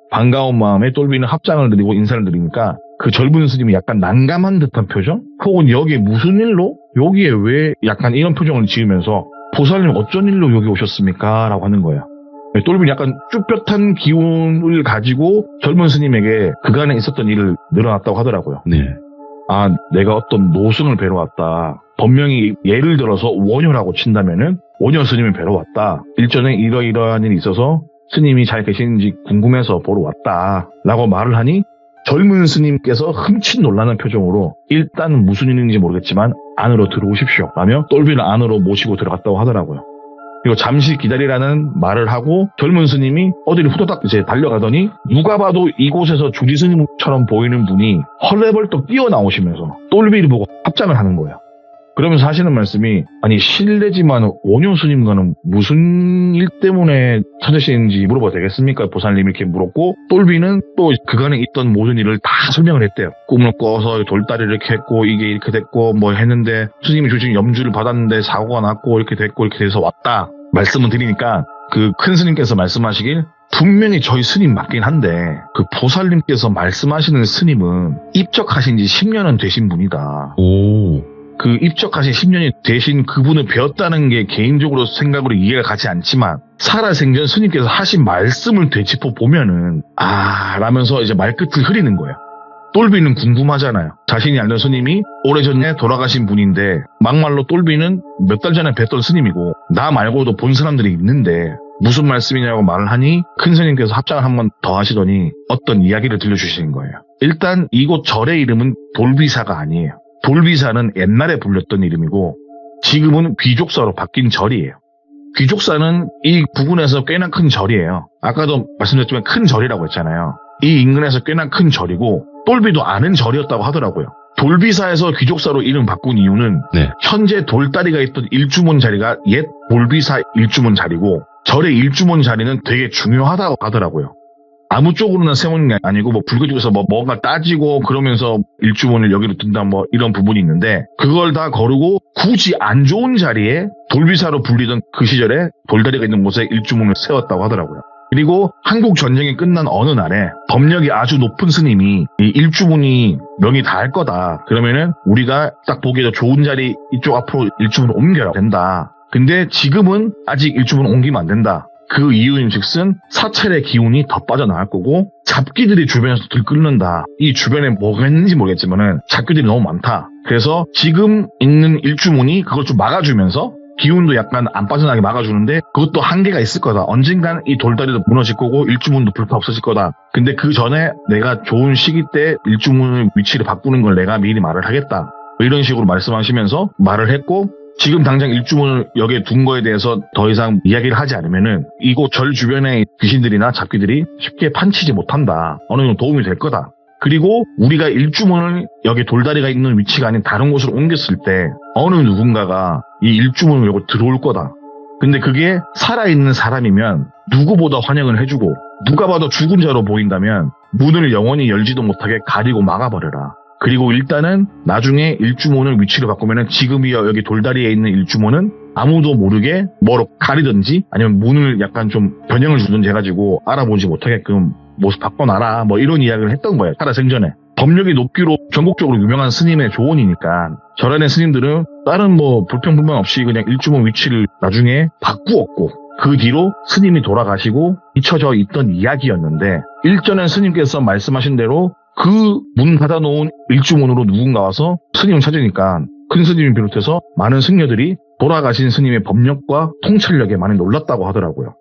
B: 반가운 마음에 똘비는 합장을 드리고 인사를 드리니까 그 젊은 스님이 약간 난감한 듯한 표정? 혹은 여기에 무슨 일로? 여기에 왜 약간 이런 표정을 지으면서 보살님 어쩐 일로 여기 오셨습니까? 라고 하는 거예요. 똘비는 약간 쭈뼛한 기운을 가지고 젊은 스님에게 그간에 있었던 일을 늘어놨다고 하더라고요.
A: 네.
B: 아, 내가 어떤 노승을 뵈러 왔다. 분명히 예를 들어서 원효라고 친다면은 원효 스님을 뵈러 왔다. 일전에 이러이러한 일이 있어서 스님이 잘 계시는지 궁금해서 보러 왔다. 라고 말을 하니 젊은 스님께서 흠칫 놀라는 표정으로 일단 무슨 일인지 모르겠지만 안으로 들어오십시오. 라며 똘비를 안으로 모시고 들어갔다고 하더라고요. 그리고 잠시 기다리라는 말을 하고 젊은 스님이 어디를 후다닥 이제 달려가더니 누가 봐도 이곳에서 주지 스님처럼 보이는 분이 헐레벌떡 뛰어나오시면서 똘비를 보고 합장을 하는 거예요. 그러면서 하시는 말씀이 아니 실례지만 원효 스님과는 무슨 일 때문에 찾으시는지 물어봐도 되겠습니까? 보살님 이렇게 물었고 똘비는 또 그간에 있던 모든 일을 다 설명을 했대요. 꿈을 꿔서 돌다리를 이렇게 했고 이게 이렇게 됐고 뭐 했는데 스님이 주신 염주를 받았는데 사고가 났고 이렇게 됐고 이렇게 돼서 왔다. 말씀을 드리니까 그 큰 스님께서 말씀하시길 분명히 저희 스님 맞긴 한데 그 보살님께서 말씀하시는 스님은 입적하신 지 10년은 되신 분이다. 그 입적하신 10년이 되신 그분을 배웠다는 게 개인적으로 생각으로 이해가 가지 않지만 살아생전 스님께서 하신 말씀을 되짚어 보면은 라면서 이제 말끝을 흐리는 거예요. 똘비는 궁금하잖아요. 자신이 알던 스님이 오래전에 돌아가신 분인데 막말로 똘비는 몇 달 전에 뵀던 스님이고 나 말고도 본 사람들이 있는데 무슨 말씀이냐고 말을 하니 큰 스님께서 합장을 한 번 더 하시더니 어떤 이야기를 들려주시는 거예요. 일단 이곳 절의 이름은 돌비사가 아니에요. 돌비사는 옛날에 불렸던 이름이고 지금은 귀족사로 바뀐 절이에요. 귀족사는 이 부근에서 꽤나 큰 절이에요. 아까도 말씀드렸지만 큰 절이라고 했잖아요. 이 인근에서 꽤나 큰 절이고 똘비도 아는 절이었다고 하더라고요. 돌비사에서 귀족사로 이름 바꾼 이유는 현재 돌다리가 있던 일주문 자리가 옛 돌비사 일주문 자리고 절의 일주문 자리는 되게 중요하다고 하더라고요. 아무 쪽으로나 세우는 게 아니고 뭐 불교 쪽에서 뭔가 따지고 그러면서 일주문을 여기로 둔다 뭐 이런 부분이 있는데 그걸 다 거르고 굳이 안 좋은 자리에 돌비사로 불리던 그 시절에 돌다리가 있는 곳에 일주문을 세웠다고 하더라고요. 그리고 한국 전쟁이 끝난 어느 날에 법력이 아주 높은 스님이 이 일주문이 명이 닿을 거다. 그러면은 우리가 딱 보기에도 좋은 자리 이쪽 앞으로 일주문을 옮겨야 된다. 근데 지금은 아직 일주문을 옮기면 안 된다. 그 이유인즉슨 사찰의 기운이 더 빠져나갈 거고 잡기들이 주변에서 들끓는다. 이 주변에 뭐가 있는지 모르겠지만은 잡기들이 너무 많다. 그래서 지금 있는 일주문이 그걸 좀 막아주면서 기운도 약간 안 빠져나게 막아주는데 그것도 한계가 있을 거다. 언젠간 이 돌다리도 무너질 거고 일주문도 불타 없어질 거다. 근데 그 전에 내가 좋은 시기 때 일주문의 위치를 바꾸는 걸 내가 미리 말을 하겠다. 이런 식으로 말씀하시면서 말을 했고 지금 당장 일주문을 여기에 둔 거에 대해서 더 이상 이야기를 하지 않으면은 이곳 절 주변의 귀신들이나 잡귀들이 쉽게 판치지 못한다. 어느 정도 도움이 될 거다. 그리고 우리가 일주문을 여기 돌다리가 있는 위치가 아닌 다른 곳으로 옮겼을 때 어느 누군가가 이 일주문을 여기 들어올 거다. 근데 그게 살아있는 사람이면 누구보다 환영을 해주고 누가 봐도 죽은 자로 보인다면 문을 영원히 열지도 못하게 가리고 막아버려라. 그리고 일단은 나중에 일주문을 위치를 바꾸면은 지금이 여기 돌다리에 있는 일주문은 아무도 모르게 뭐로 가리든지 아니면 문을 약간 좀 변형을 주든지 해가지고 알아보지 못하게끔 모습 바꿔놔라. 뭐 이런 이야기를 했던 거예요. 살아생전에. 법력이 높기로 전국적으로 유명한 스님의 조언이니까 절안의 스님들은 다른 뭐 불평불만 없이 그냥 일주문 위치를 나중에 바꾸었고 그 뒤로 스님이 돌아가시고 잊혀져 있던 이야기였는데 일전에 스님께서 말씀하신 대로 그 문 닫아놓은 일주문으로 누군가 와서 스님을 찾으니까 큰 스님을 비롯해서 많은 승려들이 돌아가신 스님의 법력과 통찰력에 많이 놀랐다고 하더라고요.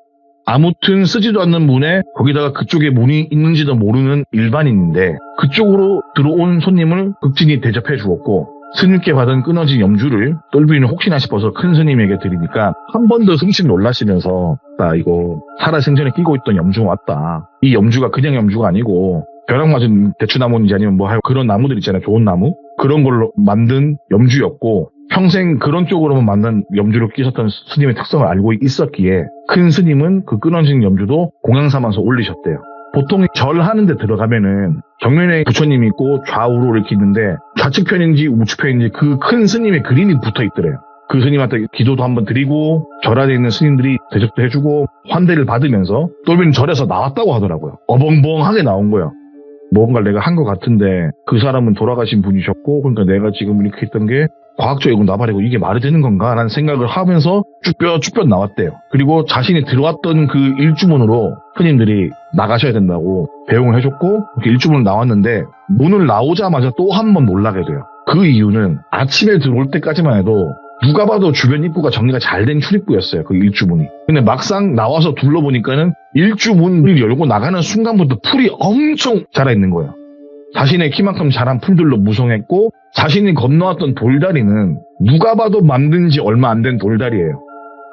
B: 아무튼 쓰지도 않는 문에 거기다가 그쪽에 문이 있는지도 모르는 일반인인데 그쪽으로 들어온 손님을 극진히 대접해 주었고 스님께 받은 끊어진 염주를 똘비는 혹시나 싶어서 큰 스님에게 드리니까 한 번 더 흠칫 놀라시면서 나 이거 살아생전에 끼고 있던 염주가 왔다. 이 염주가 그냥 염주가 아니고 벼락 맞은 대추나무인지 아니면 뭐 그런 나무들 있잖아요. 좋은 나무. 그런 걸로 만든 염주였고 평생 그런 쪽으로만 만든 염주를 끼셨던 스님의 특성을 알고 있었기에 큰 스님은 그 끊어진 염주도 공양 삼아서 올리셨대요. 보통 절하는 데 들어가면은 정면에 부처님이 있고 좌우로 이렇게 있는데 좌측편인지 우측편인지 그 큰 스님의 그림이 붙어 있더래요. 그 스님한테 기도도 한번 드리고 절 안에 있는 스님들이 대접도 해주고 환대를 받으면서 똘비는 절에서 나왔다고 하더라고요. 어벙벙하게 나온 거예요. 뭔가를 내가 한 것 같은데 그 사람은 돌아가신 분이셨고 그러니까 내가 지금 이렇게 했던 게 과학적이고 나발이고 이게 말이 되는 건가 라는 생각을 하면서 쭉뼈 나왔대요. 그리고 자신이 들어왔던 그 일주문으로 스님들이 나가셔야 된다고 배웅을 해줬고 이렇게 일주문을 나왔는데 문을 나오자마자 또 한 번 놀라게 돼요. 그 이유는 아침에 들어올 때까지만 해도 누가 봐도 주변 입구가 정리가 잘 된 출입구였어요. 그 일주문이. 근데 막상 나와서 둘러보니까는 일주문을 열고 나가는 순간부터 풀이 엄청 자라있는 거예요. 자신의 키만큼 자란 풀들로 무성했고 자신이 건너왔던 돌다리는 누가 봐도 만든 지 얼마 안 된 돌다리예요.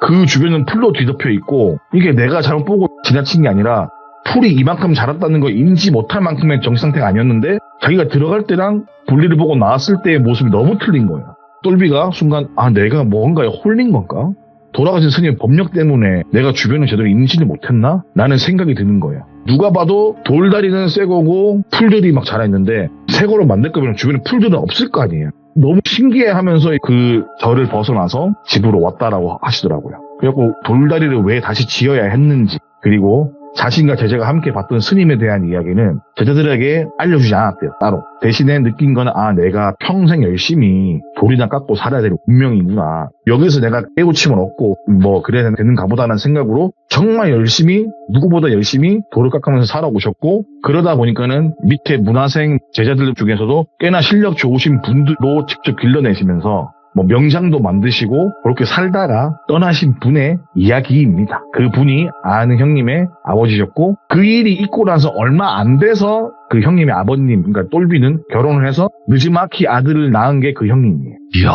B: 그 주변은 풀로 뒤덮여 있고 이게 내가 잘못 보고 지나친 게 아니라 풀이 이만큼 자랐다는 걸 인지 못할 만큼의 정신 상태가 아니었는데 자기가 들어갈 때랑 볼일을 보고 나왔을 때의 모습이 너무 틀린 거예요. 똘비가 순간 내가 뭔가에 홀린 건가? 돌아가신 스님의 법력 때문에 내가 주변을 제대로 인지를 못했나? 라는 생각이 드는 거예요. 누가 봐도 돌다리는 새 거고 풀들이 막 자라있는데 새 거로 만들 거면 주변에 풀들은 없을 거 아니에요. 너무 신기해하면서 그 절을 벗어나서 집으로 왔다라고 하시더라고요. 그래갖고 돌다리를 왜 다시 지어야 했는지 그리고 자신과 제자가 함께 봤던 스님에 대한 이야기는 제자들에게 알려주지 않았대요. 따로. 대신에 느낀 건 내가 평생 열심히 돌이나 깎고 살아야 될 운명이구나. 여기서 내가 깨우침을 얻고 뭐 그래야 되는가 보다는 생각으로 정말 열심히 누구보다 열심히 돌을 깎으면서 살아오셨고 그러다 보니까는 밑에 문화생 제자들 중에서도 꽤나 실력 좋으신 분들로 직접 길러내시면서 뭐 명장도 만드시고 그렇게 살다가 떠나신 분의 이야기입니다. 그 분이 아는 형님의 아버지셨고 그 일이 있고 나서 얼마 안 돼서 그 형님의 아버님 그러니까 똘비는 결혼을 해서 느지막이 아들을 낳은 게 그 형님이에요.
A: 이야.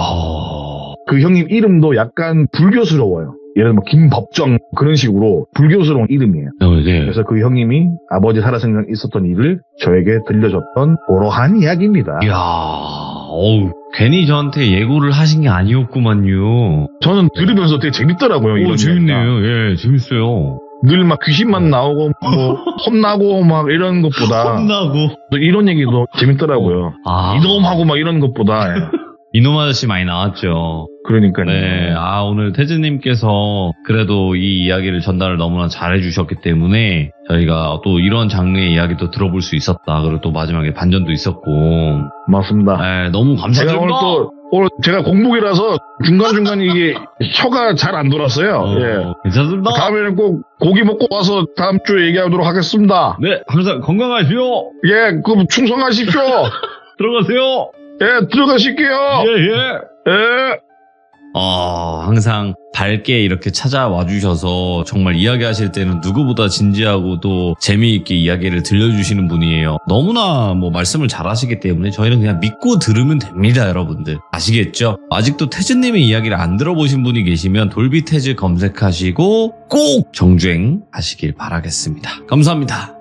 B: 그 형님 이름도 약간 불교스러워요. 예를 들면 뭐 김법정 그런 식으로 불교스러운 이름이에요.
A: 네.
B: 그래서 그 형님이 아버지 살아생전 있었던 일을 저에게 들려줬던 그러한 이야기입니다.
A: 이야. 괜히 저한테 예고를 하신 게 아니었구만요.
B: 저는 들으면서 되게 재밌더라고요. 이런
A: 재밌네요. 예, 재밌어요.
B: 늘 막 귀신만 나오고 뭐 혼나고 막 이런 것보다
A: 혼나고
B: 이런 얘기도 재밌더라고요. 이놈하고 막 이런 것보다
A: 이놈 아저씨 많이 나왔죠.
B: 그러니까요.
A: 네, 오늘 태즈님께서 그래도 이 이야기를 전달을 너무나 잘해주셨기 때문에 저희가 또 이런 장르의 이야기도 들어볼 수 있었다. 그리고 또 마지막에 반전도 있었고.
B: 맞습니다.
A: 네, 너무 감사드립니다.
B: 오늘 제가 공복이라서 중간중간 이게 혀가 잘 안 돌았어요. 예.
A: 괜찮습니다.
B: 다음에는 꼭 고기 먹고 와서 다음 주에 얘기하도록 하겠습니다.
A: 네, 항상 건강하시오.
B: 예, 그럼 충성하십시오.
A: 들어가세요.
B: 예, 들어가실게요.
A: 예.
B: 예.
A: 항상 밝게 이렇게 찾아와 주셔서 정말 이야기하실 때는 누구보다 진지하고 또 재미있게 이야기를 들려주시는 분이에요. 너무나 뭐 말씀을 잘하시기 때문에 저희는 그냥 믿고 들으면 됩니다, 여러분들. 아시겠죠? 아직도 태즈님의 이야기를 안 들어보신 분이 계시면 돌비 태즈 검색하시고 꼭 정주행 하시길 바라겠습니다. 감사합니다.